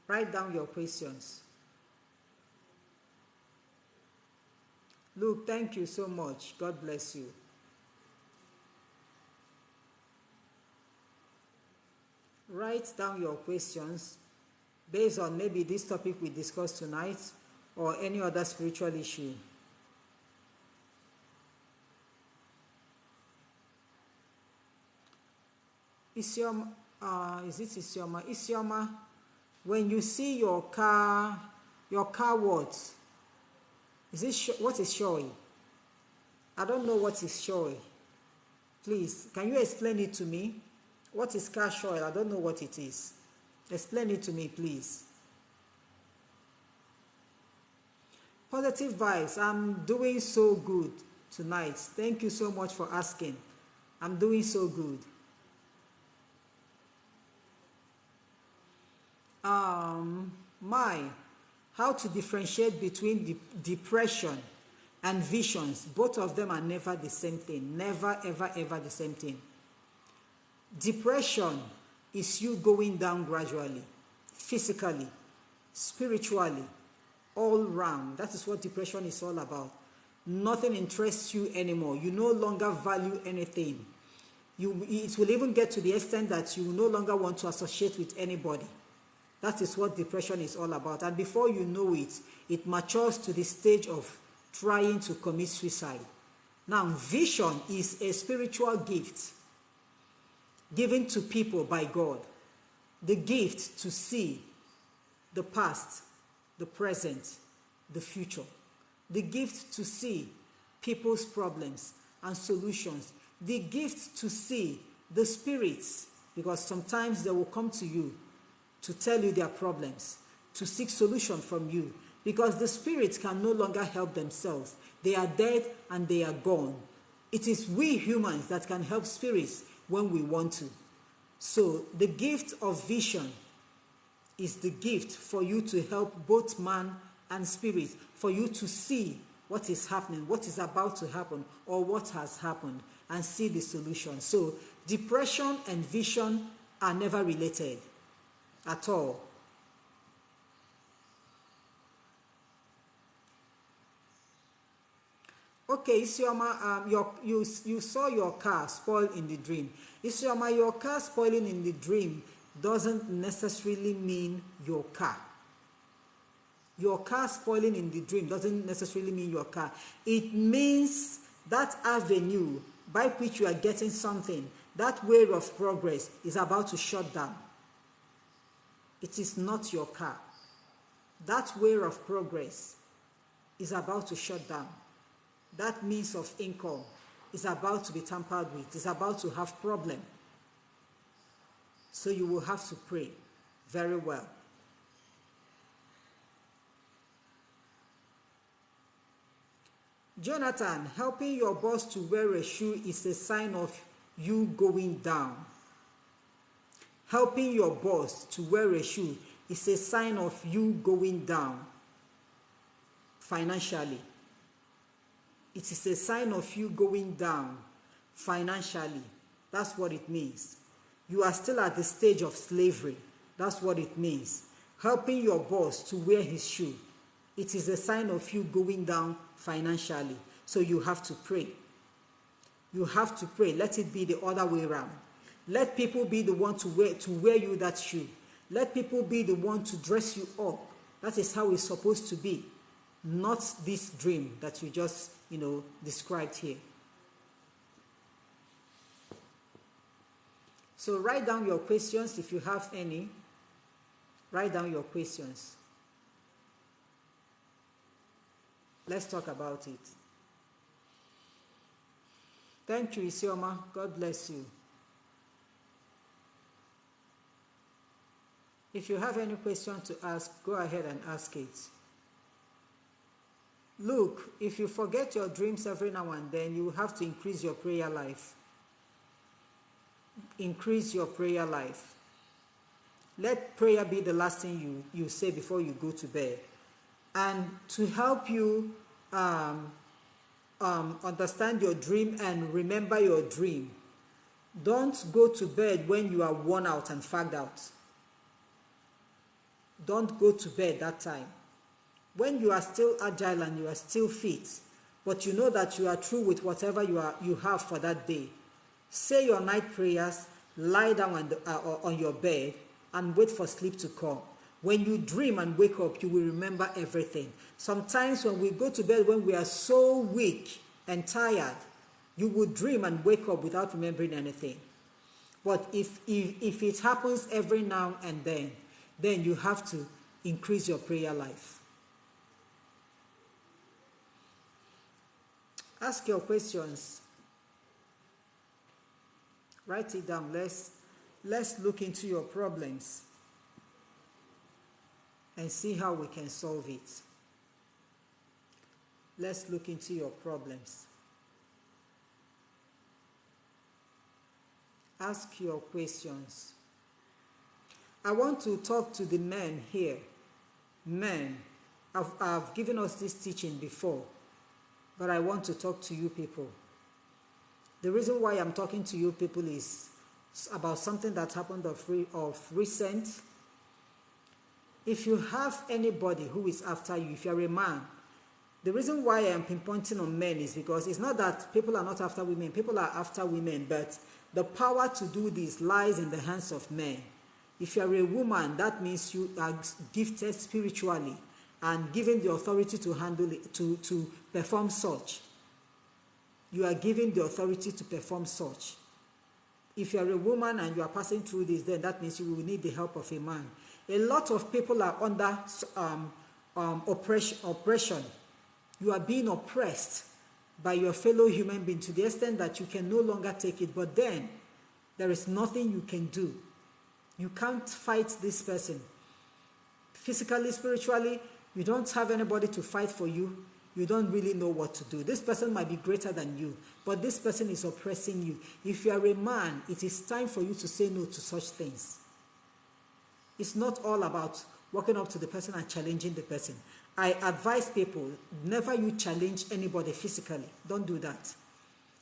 Write down your questions. Luke, thank you so much. God bless you. Write down your questions based on maybe this topic we discussed tonight or any other spiritual issue. Isioma, is it Isioma? Isioma, when you see your car what? Is it what is showy? I don't know what is showy. Please, can you explain it to me? What is car showy? I don't know what it is. Explain it to me, please. Positive vibes. I'm doing so good tonight. Thank you so much for asking. I'm doing so good. How to differentiate between depression and visions. Both of them are never the same thing. Never, ever, ever the same thing. Depression is you going down gradually, physically, spiritually, all round. That is what depression is all about. Nothing interests you anymore. You no longer value anything. It will even get to the extent that you no longer want to associate with anybody. That is what depression is all about. And before you know it, it matures to the stage of trying to commit suicide. Now, vision is a spiritual gift given to people by God. The gift to see the past, the present, the future. The gift to see people's problems and solutions. The gift to see the spirits, because sometimes they will come to you to tell you their problems, to seek solution from you, because the spirits can no longer help themselves. They are dead and they are gone. It is we humans that can help spirits when we want to. So the gift of vision is the gift for you to help both man and spirit, for you to see what is happening, what is about to happen, or what has happened, and see the solution. So depression and vision are never related at all. Okay, Isioma, you saw your car spoil in the dream. Isioma, your car spoiling in the dream doesn't necessarily mean your car. Your car spoiling in the dream doesn't necessarily mean your car. It means that avenue by which you are getting something, that way of progress is about to shut down. It is not your car. That way of progress is about to shut down. That means of income is about to be tampered with. It's about to have problem. So you will have to pray very well. Jonathan, helping your boss to wear a shoe is a sign of you going down. Helping your boss to wear a shoe is a sign of you going down financially. It is a sign of you going down financially. That's what it means. You are still at the stage of slavery. That's what it means. Helping your boss to wear his shoe, it is a sign of you going down financially. So you have to pray. You have to pray. Let it be the other way around. Let people be the one to wear you that shoe. Let people be the one to dress you up. That is how it's supposed to be. Not this dream that you just, described here. So write down your questions if you have any. Write down your questions. Let's talk about it. Thank you, Isioma. God bless you. If you have any question to ask, go ahead and ask it. Look, if you forget your dreams every now and then, you will have to increase your prayer life. Increase your prayer life. Let prayer be the last thing you say before you go to bed. And to help you understand your dream and remember your dream, don't go to bed when you are worn out and fagged out. Don't go to bed that time. When you are still agile and you are still fit, but you know that you are through with whatever you have for that day, say your night prayers, lie down on your bed, and wait for sleep to come. When you dream and wake up, you will remember everything. Sometimes when we go to bed, when we are so weak and tired, you will dream and wake up without remembering anything. But if it happens every now and then you have to increase your prayer life. Ask your questions. Write it down. Let's look into your problems and see how we can solve it. Let's look into your problems. Ask your questions. I want to talk to the men here. Men, I've given us this teaching before, but I want to talk to you people. The reason why I'm talking to you people is about something that happened of recent. If you have anybody who is after you, if you're a man, the reason why I am pinpointing on men is because it's not that people are not after women. People are after women, but the power to do this lies in the hands of men. If you're a woman, that means you are gifted spiritually and given the authority to handle it, to perform such. You are given the authority to perform such. If you're a woman and you are passing through this, then that means you will need the help of a man. A lot of people are under oppression. You are being oppressed by your fellow human being to the extent that you can no longer take it. But then, there is nothing you can do. You can't fight this person. Physically, spiritually, you don't have anybody to fight for you. You don't really know what to do. This person might be greater than you, but this person is oppressing you. If you are a man, it is time for you to say no to such things. It's not all about walking up to the person and challenging the person. I advise people, never you challenge anybody physically. Don't do that.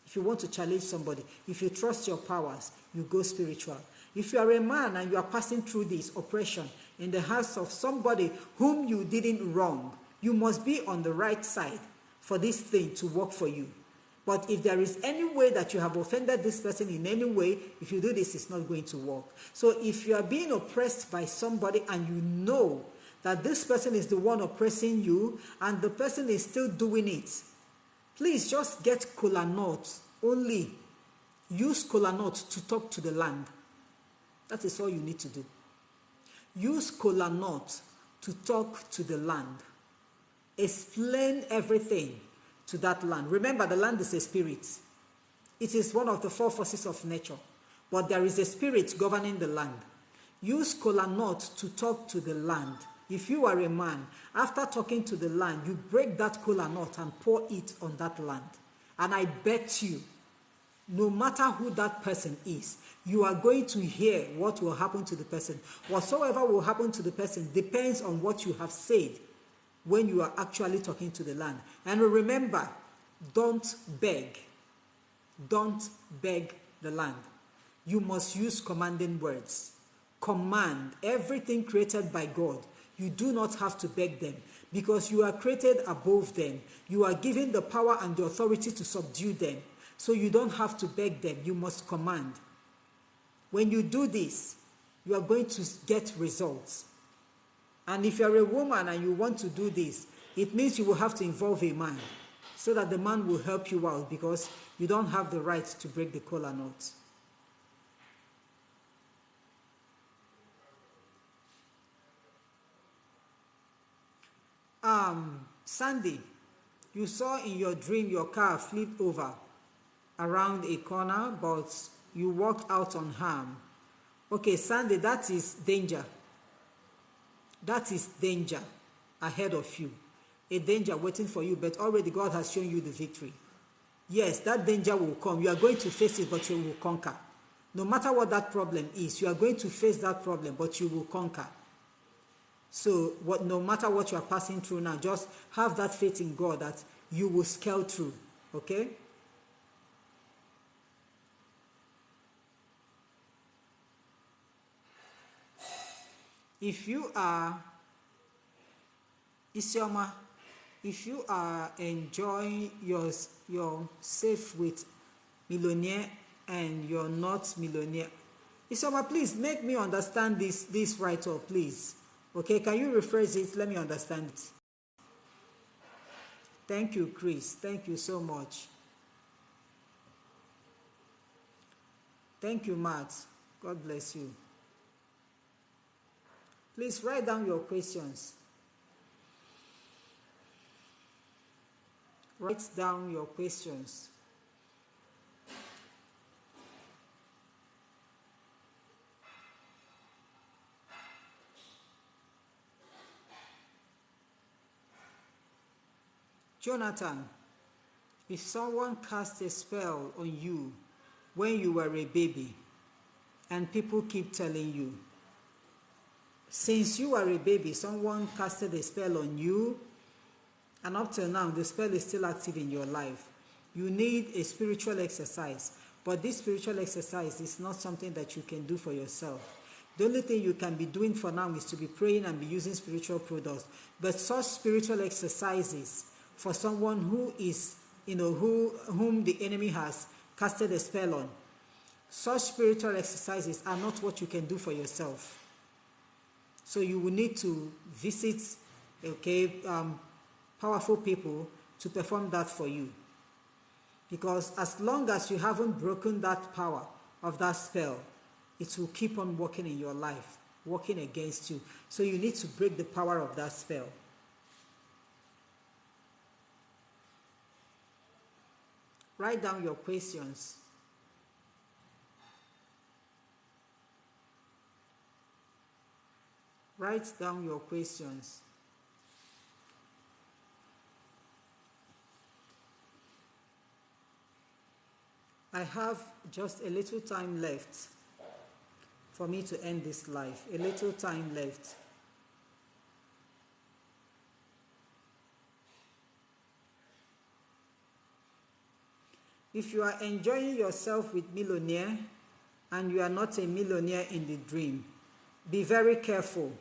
If you want to challenge somebody, if you trust your powers, you go spiritual. If you are a man and you are passing through this oppression in the house of somebody whom you didn't wrong, you must be on the right side for this thing to work for you. But if there is any way that you have offended this person in any way, if you do this, it's not going to work. So if you are being oppressed by somebody and you know that this person is the one oppressing you and the person is still doing it, please just get kola nut only. Use kola nut to talk to the land. That is all you need to do. Use kola nut to talk to the land. Explain everything to that land. Remember, the land is a spirit. It is one of the four forces of nature. But there is a spirit governing the land. Use kola nut to talk to the land. If you are a man, after talking to the land, you break that kola nut and pour it on that land. And I bet you, no matter who that person is, you are going to hear what will happen to the person. Whatsoever will happen to the person depends on what you have said when you are actually talking to the land. And remember, don't beg. Don't beg the land. You must use commanding words. Command everything created by God. You do not have to beg them because you are created above them. You are given the power and the authority to subdue them. So you don't have to beg them. You must command. When you do this, you are going to get results. And if you're a woman and you want to do this, it means you will have to involve a man so that the man will help you out because you don't have the right to break the kola nut. Sandy, you saw in your dream your car flipped over around a corner, but you walked out unharmed. Okay, Sandy, that is danger. That is danger ahead of you. A danger waiting for you, but already God has shown you the victory. Yes, that danger will come. You are going to face it, but you will conquer. No matter what that problem is, you are going to face that problem, but you will conquer. So no matter what you are passing through now, just have that faith in God that you will scale through. Okay? If you are, Isioma, if you are enjoying your safe with millionaire and you're not millionaire, Isioma, please make me understand this right up, please. Okay, can you rephrase it? Let me understand it. Thank you, Chris. Thank you so much. Thank you, Matt. God bless you. Please write down your questions. Write down your questions. Jonathan, if someone cast a spell on you when you were a baby and people keep telling you, since you were a baby, someone casted a spell on you, and up till now, the spell is still active in your life. You need a spiritual exercise, but this spiritual exercise is not something that you can do for yourself. The only thing you can be doing for now is to be praying and be using spiritual products. But such spiritual exercises for someone who is, whom the enemy has casted a spell on, such spiritual exercises are not what you can do for yourself. So you will need to visit, powerful people to perform that for you. Because as long as you haven't broken that power of that spell, it will keep on working in your life, working against you. So you need to break the power of that spell. Write down your questions. Write down your questions. I have just a little time left for me to end this life. A little time left. If you are enjoying yourself with millionaire and you are not a millionaire in the dream, be very careful.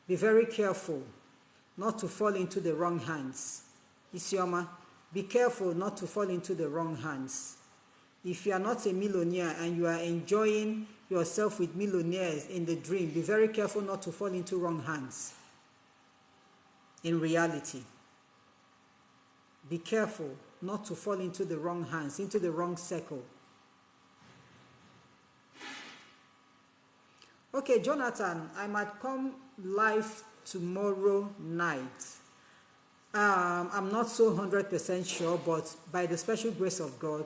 Be very careful not to fall into the wrong hands. Isioma, Be careful not to fall into the wrong hands. If you are not a millionaire and you are enjoying yourself with millionaires in the dream, be very careful not to fall into wrong hands. In reality, be careful not to fall into the wrong hands, into the wrong circle. Okay, Jonathan, I might come live tomorrow night. I'm not so 100% sure, but by the special grace of God,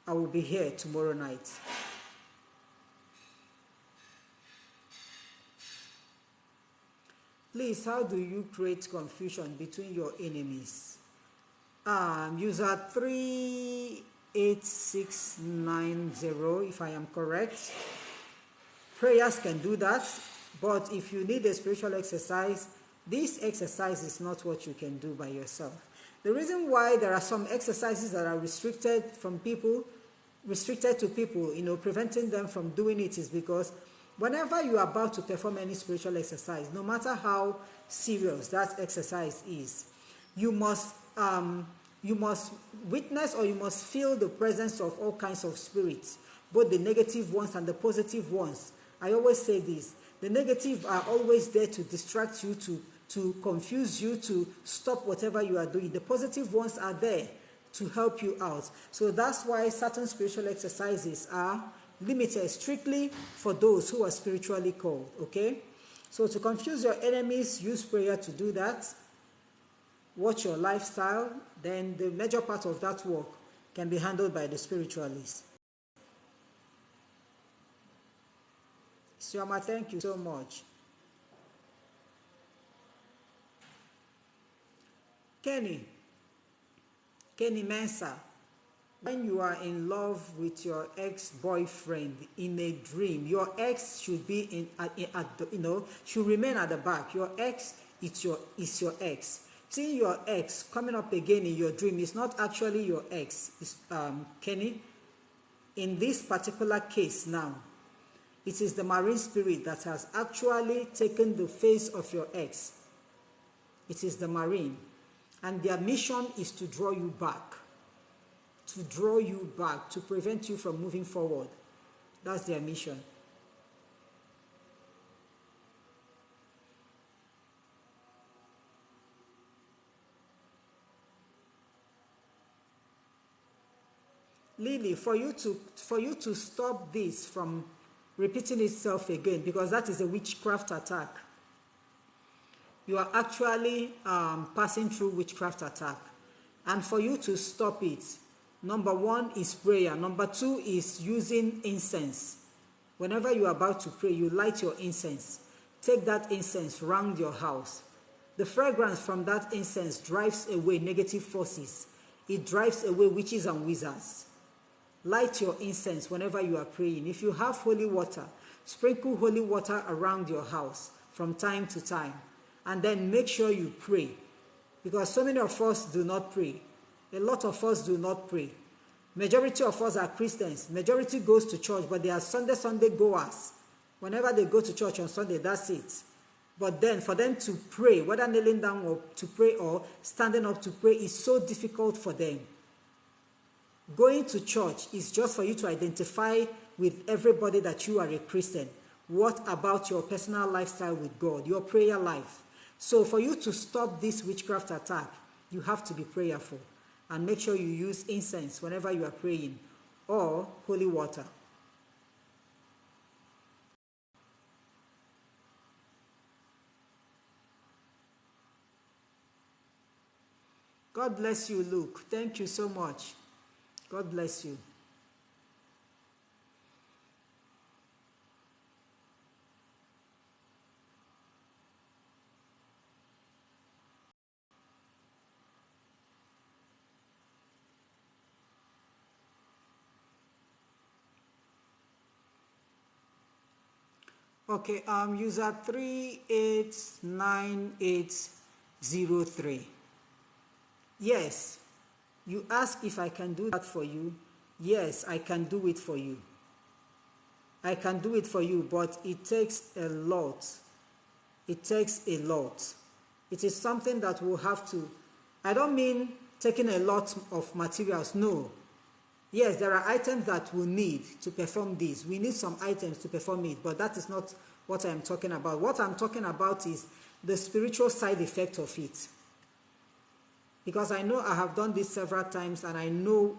I will be here tomorrow night. Please, how do you create confusion between your enemies? User 38690, if I am correct. Prayers can do that, but if you need a spiritual exercise, this exercise is not what you can do by yourself. The reason why there are some exercises that are restricted to people, preventing them from doing it is because whenever you are about to perform any spiritual exercise, no matter how serious that exercise is, you must witness or you must feel the presence of all kinds of spirits, both the negative ones and the positive ones. I always say this: the negative are always there to distract you, to confuse you, to stop whatever you are doing. The positive ones are there to help you out. So that's why certain spiritual exercises are limited strictly for those who are spiritually called, okay? So to confuse your enemies, use prayer to do that. Watch your lifestyle, then the major part of that work can be handled by the spiritualists. Sioma, thank you so much. Kenny Mensa, when you are in love with your ex-boyfriend in a dream, your ex should be should remain at the back. Your ex is your ex. Seeing your ex coming up again in your dream is not actually your ex, Kenny. In this particular case now, it is the marine spirit that has actually taken the face of your ex. It is the marine. And their mission is to draw you back. To prevent you from moving forward. That's their mission. Lily, for you to stop this from repeating itself again, because that is a witchcraft attack. You are actually passing through witchcraft attack. And for you to stop it, number one is prayer. Number two is using incense. Whenever you are about to pray, you light your incense. Take that incense round your house. The fragrance from that incense drives away negative forces. It drives away witches and wizards. Light your incense whenever you are praying. If you have holy water, sprinkle holy water around your house from time to time. And then make sure you pray. Because so many of us do not pray. A lot of us do not pray. Majority of us are Christians. Majority goes to church, but they are Sunday goers. Whenever they go to church on Sunday, that's it. But then for them to pray, whether kneeling down or to pray or standing up to pray, is so difficult for them. Going to church is just for you to identify with everybody that you are a Christian. What about your personal lifestyle with God, your prayer life? So for you to stop this witchcraft attack, you have to be prayerful. And make sure you use incense whenever you are praying, or holy water. God bless you, Luke. Thank you so much. God bless you. Okay, user 389803. Yes, you ask if I can do that for you. Yes, I can do it for you. I can do it for you, but it takes a lot. It takes a lot. It is something that we'll have to, I don't mean taking a lot of materials. No. Yes, there are items that we need to perform this. We need some items to perform it, but that is not what I'm talking about. What I'm talking about is the spiritual side effect of it. Because I know I have done this several times, and I know,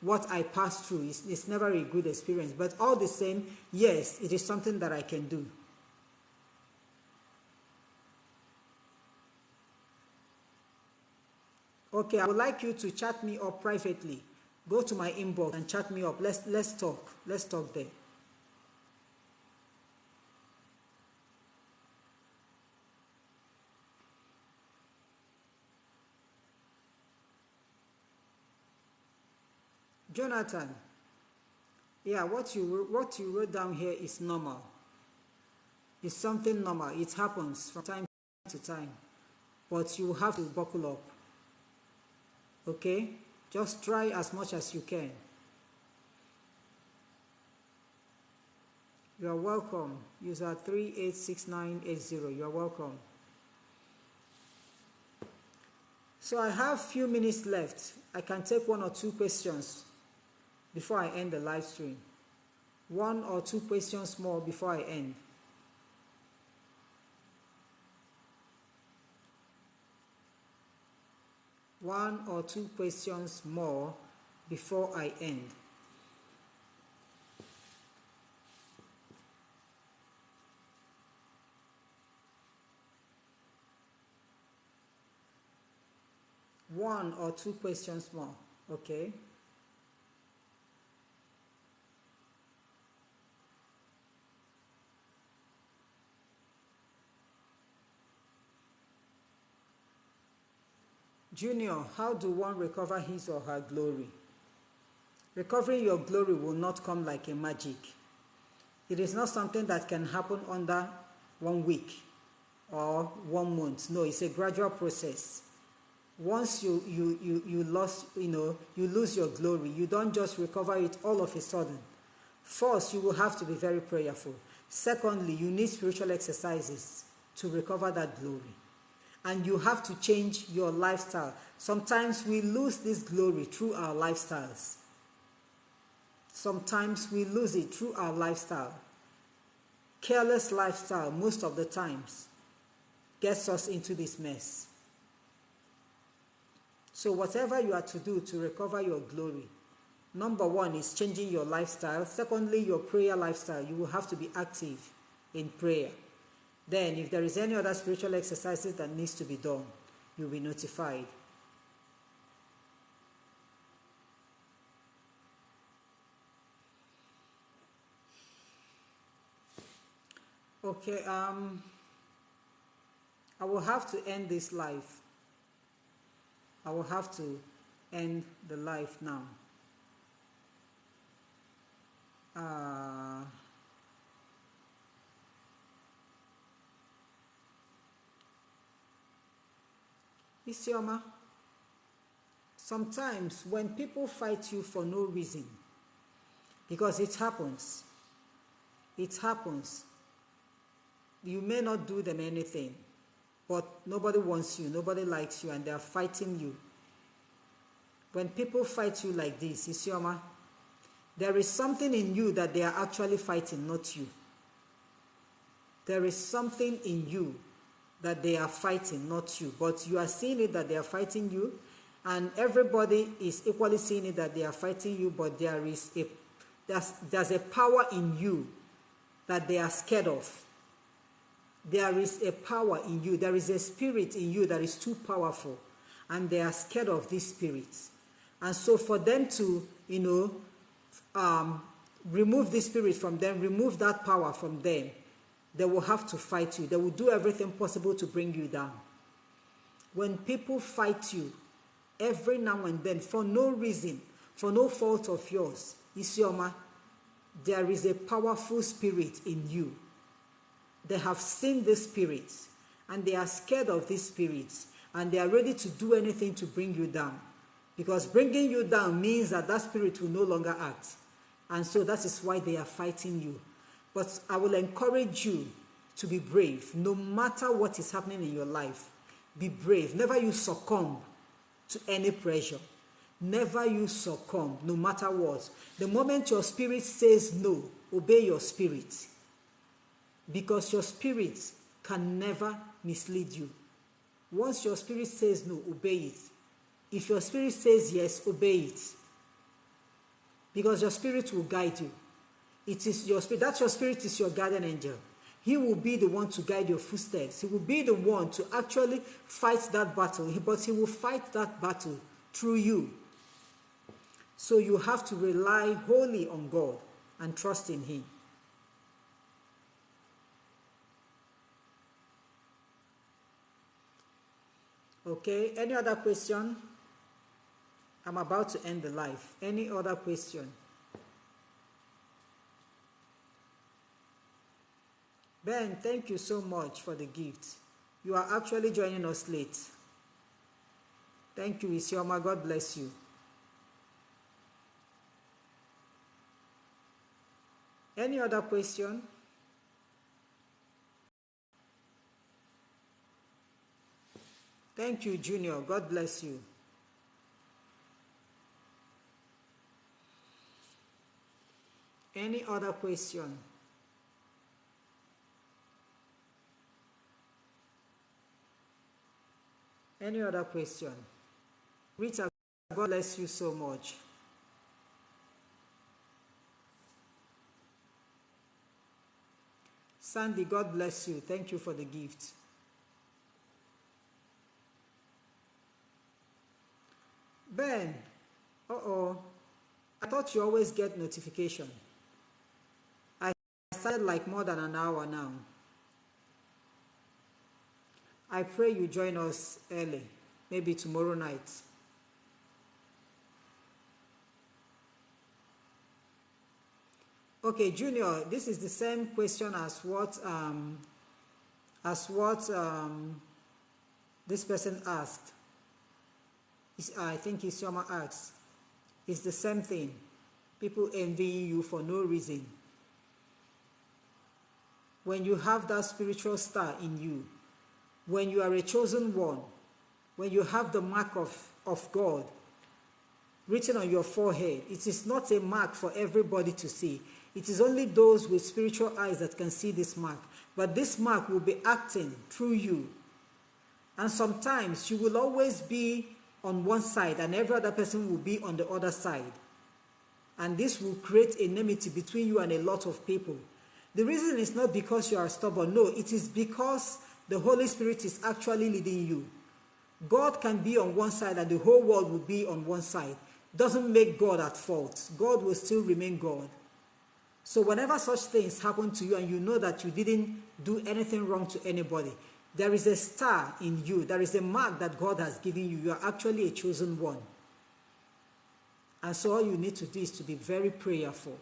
what I passed through. It's never a good experience. But all the same, yes, it is something that I can do. Okay, I would like you to chat me up privately. Go to my inbox and chat me up. Let's talk. Let's talk there. Jonathan, yeah, what you wrote down here is normal. It's something normal. It happens from time to time. But you have to buckle up. Okay? Just try as much as you can. You are welcome. User 386980. You are welcome. So I have few minutes left. I can take 1 or 2 questions before I end the live stream. 1 or 2 questions more before I end. One or two questions more before I end. One or two questions more, okay? Junior, how do one recover his or her glory? Recovering your glory will not come like a magic. It is not something that can happen under 1 week or 1 month. No, it's a gradual process. Once you lose your glory, you don't just recover it all of a sudden. First, you will have to be very prayerful. Secondly, you need spiritual exercises to recover that glory. And you have to change your lifestyle. Sometimes we lose this glory through our lifestyles. Sometimes we lose it through our lifestyle. Careless lifestyle, most of the times, gets us into this mess. So whatever you are to do to recover your glory, number 1 is changing your lifestyle. Secondly, your prayer lifestyle. You will have to be active in prayer. Then, if there is any other spiritual exercises that needs to be done, you'll be notified. Okay, I will have to end this live. I will have to end the live now. Isioma, sometimes when people fight you for no reason, because it happens, you may not do them anything, but nobody wants you, nobody likes you, and they are fighting you. When people fight you like this, Isioma, there is something in you that they are actually fighting, not you. There is something in you that they are fighting, not you. But you are seeing it that they are fighting you, and everybody is equally seeing it that they are fighting you, but there's a power in you that they are scared of. There is a power in you. There is a spirit in you that is too powerful, and they are scared of this spirit. And so for them to, remove this spirit from them, remove that power from them, they will have to fight you. They will do everything possible to bring you down. When people fight you, every now and then, for no reason, for no fault of yours, Isioma, there is a powerful spirit in you. They have seen this spirit, and they are scared of this spirit, and they are ready to do anything to bring you down. Because bringing you down means that that spirit will no longer act. And so that is why they are fighting you. But I will encourage you to be brave. No matter what is happening in your life, be brave. Never you succumb. to any pressure. Never you succumb, no matter what. The moment your spirit says no, obey your spirit. Because your spirit can never mislead you. Once your spirit says no, obey it. If your spirit says yes, obey it. Because your spirit will guide you. It is your spirit. That your spirit is your guardian angel. He will be the one to guide your footsteps. He will be the one to actually fight that battle. But he will fight that battle through you. So you have to rely wholly on God and trust in him. Okay, any other question? I'm about to end the live. Any other question? Ben, thank you so much for the gift. You are actually joining us late. Thank you, Isioma. God bless you. Any other question? Thank you, Junior. God bless you. Any other question? Any other question? Rita, God bless you so much. Sandy, God bless you. Thank you for the gift. Ben, I thought you always get notification. I started like more than an hour now. I pray you join us early, maybe tomorrow night. Okay, Junior, this is the same question as what this person asked. I think Isioma asked. It's the same thing. People envying you for no reason. When you have that spiritual star in you, when you are a chosen one, when you have the mark of God written on your forehead, it is not a mark for everybody to see. It is only those with spiritual eyes that can see this mark. But this mark will be acting through you. And sometimes you will always be on one side and every other person will be on the other side. And this will create enmity between you and a lot of people. The reason is not because you are stubborn. No, it is because the Holy Spirit is actually leading you. God can be on one side and the whole world will be on one side. Doesn't make God at fault. God will still remain God. So whenever such things happen to you and you know that you didn't do anything wrong to anybody, there is a star in you. There is a mark that God has given you. You are actually a chosen one. And so all you need to do is to be very prayerful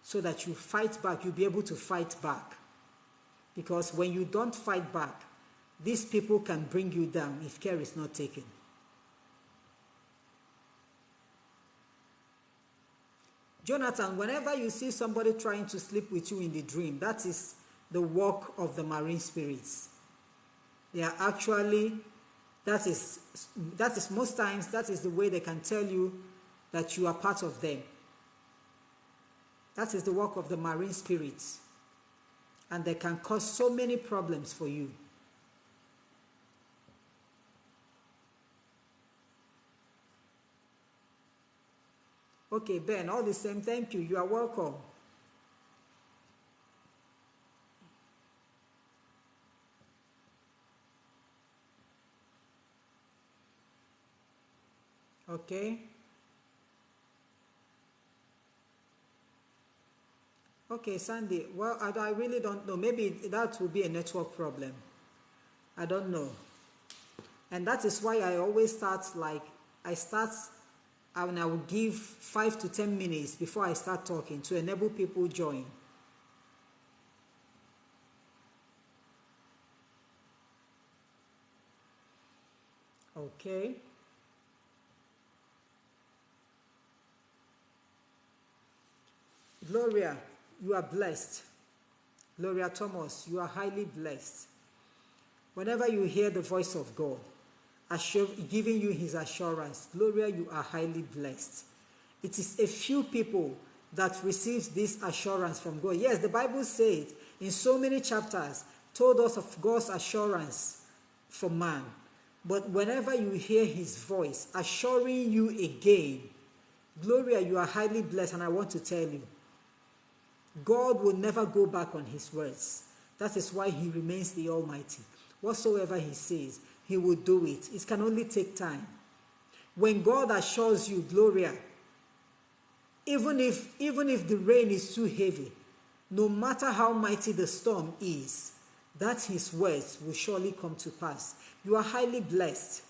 so that you fight back. You'll be able to fight back. Because when you don't fight back, these people can bring you down if care is not taken. Jonathan, whenever you see somebody trying to sleep with you in the dream, that is the work of the marine spirits. They are actually, that is most times, that is the way they can tell you that you are part of them. That is the work of the marine spirits. And they can cause so many problems for you. Okay, Ben, all the same, thank you. You are welcome. Okay. Okay, Sandy. Well, I really don't know. Maybe that will be a network problem. I don't know. And that is why I always start and I will give 5 to 10 minutes before I start talking to enable people join. Okay. Gloria, you are blessed. Gloria Thomas, you are highly blessed. Whenever you hear the voice of God, giving you his assurance. Gloria, you are highly blessed. It is a few people that receives this assurance from God. Yes, the Bible says in so many chapters, told us of God's assurance for man. But whenever you hear his voice assuring you again, Gloria, you are highly blessed. And I want to tell you, God will never go back on his words. That is why he remains the Almighty. Whatsoever he says, he will do it. It can only take time. When God assures you, Gloria, even if the rain is too heavy, no matter how mighty the storm is, that his words will surely come to pass. You are highly blessed.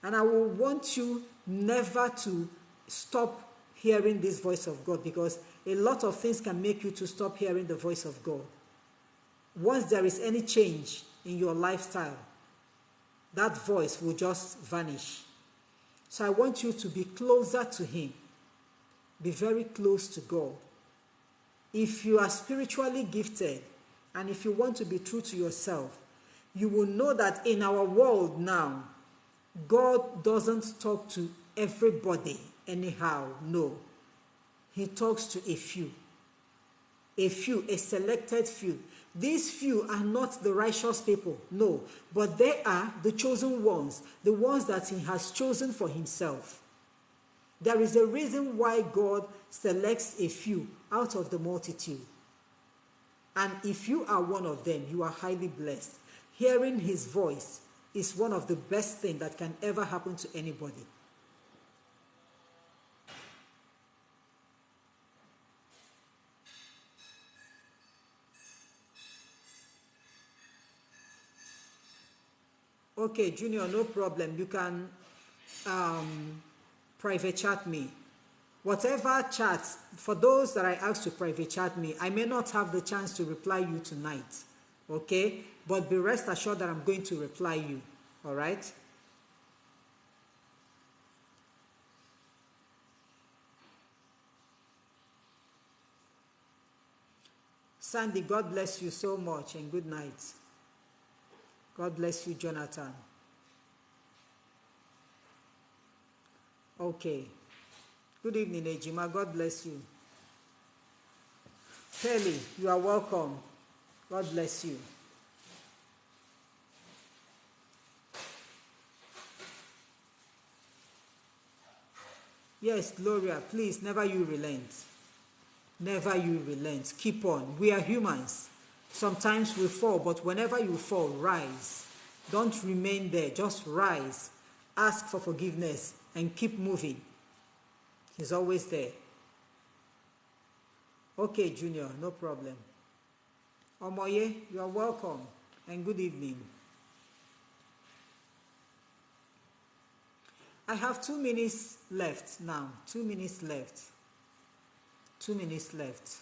And I will want you never to stop hearing this voice of God, because a lot of things can make you to stop hearing the voice of God. Once there is any change in your lifestyle, that voice will just vanish. So I want you to be closer to him. Be very close to God. If you are spiritually gifted, and if you want to be true to yourself, you will know that in our world now, God doesn't talk to everybody anyhow. No. He talks to a few, a selected few. These few are not the righteous people, no, but they are the chosen ones, the ones that he has chosen for himself. There is a reason why God selects a few out of the multitude. And if you are one of them, you are highly blessed. Hearing his voice is one of the best things that can ever happen to anybody. Okay, Junior, no problem. You can private chat me. Whatever chats, for those that I asked to private chat me, I may not have the chance to reply you tonight, okay? But be rest assured that I'm going to reply you, all right? Sandy, God bless you so much and good night. God bless you, Jonathan. Okay. Good evening, Ejima. God bless you. Kelly, you are welcome. God bless you. Yes, Gloria, please, never you relent. Never you relent. Keep on. We are humans. Sometimes we fall, but whenever you fall, rise. Don't remain there. Just rise. Ask for forgiveness and keep moving. He's always there. Okay, Junior, no problem. Omoye, you are welcome and good evening. I have 2 minutes left now. 2 minutes left. 2 minutes left.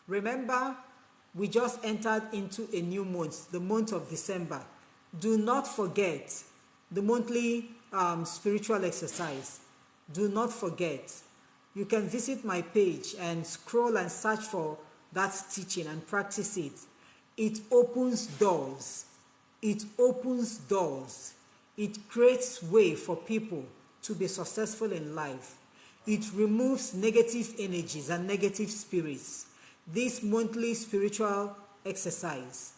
Remember, we just entered into a new month, the month of December. Do not forget the monthly spiritual exercise. Do not forget. You can visit my page and scroll and search for that teaching and practice it. It opens doors. It opens doors. It creates way for people to be successful in life. It removes negative energies and negative spirits. This monthly spiritual exercise,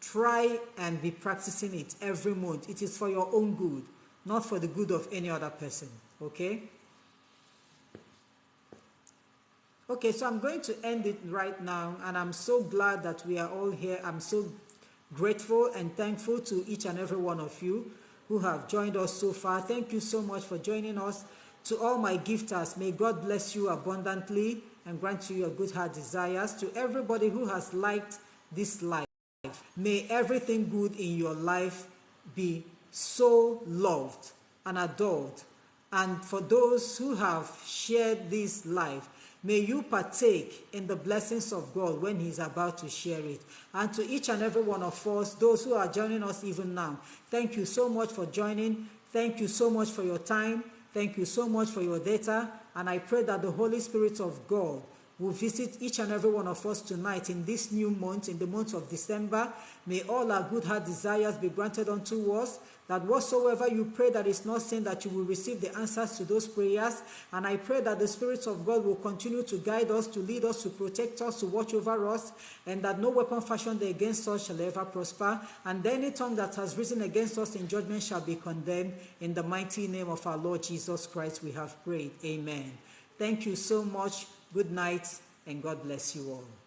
try and be practicing it every month. It is for your own good, not for the good of any other person. Okay? Okay, so I'm going to end it right now, and I'm so glad that we are all here. I'm so grateful and thankful to each and every one of you who have joined us so far. Thank you so much for joining us. To all my gifters, may God bless you abundantly and grant you your good heart desires. To everybody who has liked this life, may everything good in your life be so loved and adored. And for those who have shared this life, may you partake in the blessings of God when he's about to share it. And to each and every one of us, those who are joining us even now, thank you so much for joining. Thank you so much for your time. Thank you so much for your data. And I pray that the Holy Spirit of God will visit each and every one of us tonight in this new month, in the month of December. May all our good heart desires be granted unto us, that whatsoever you pray that is not sin, that you will receive the answers to those prayers. And I pray that the Spirit of God will continue to guide us, to lead us, to protect us, to watch over us, and that no weapon fashioned against us shall ever prosper. And any tongue that has risen against us in judgment shall be condemned. In the mighty name of our Lord Jesus Christ, we have prayed. Amen. Thank you so much. Good night, and God bless you all.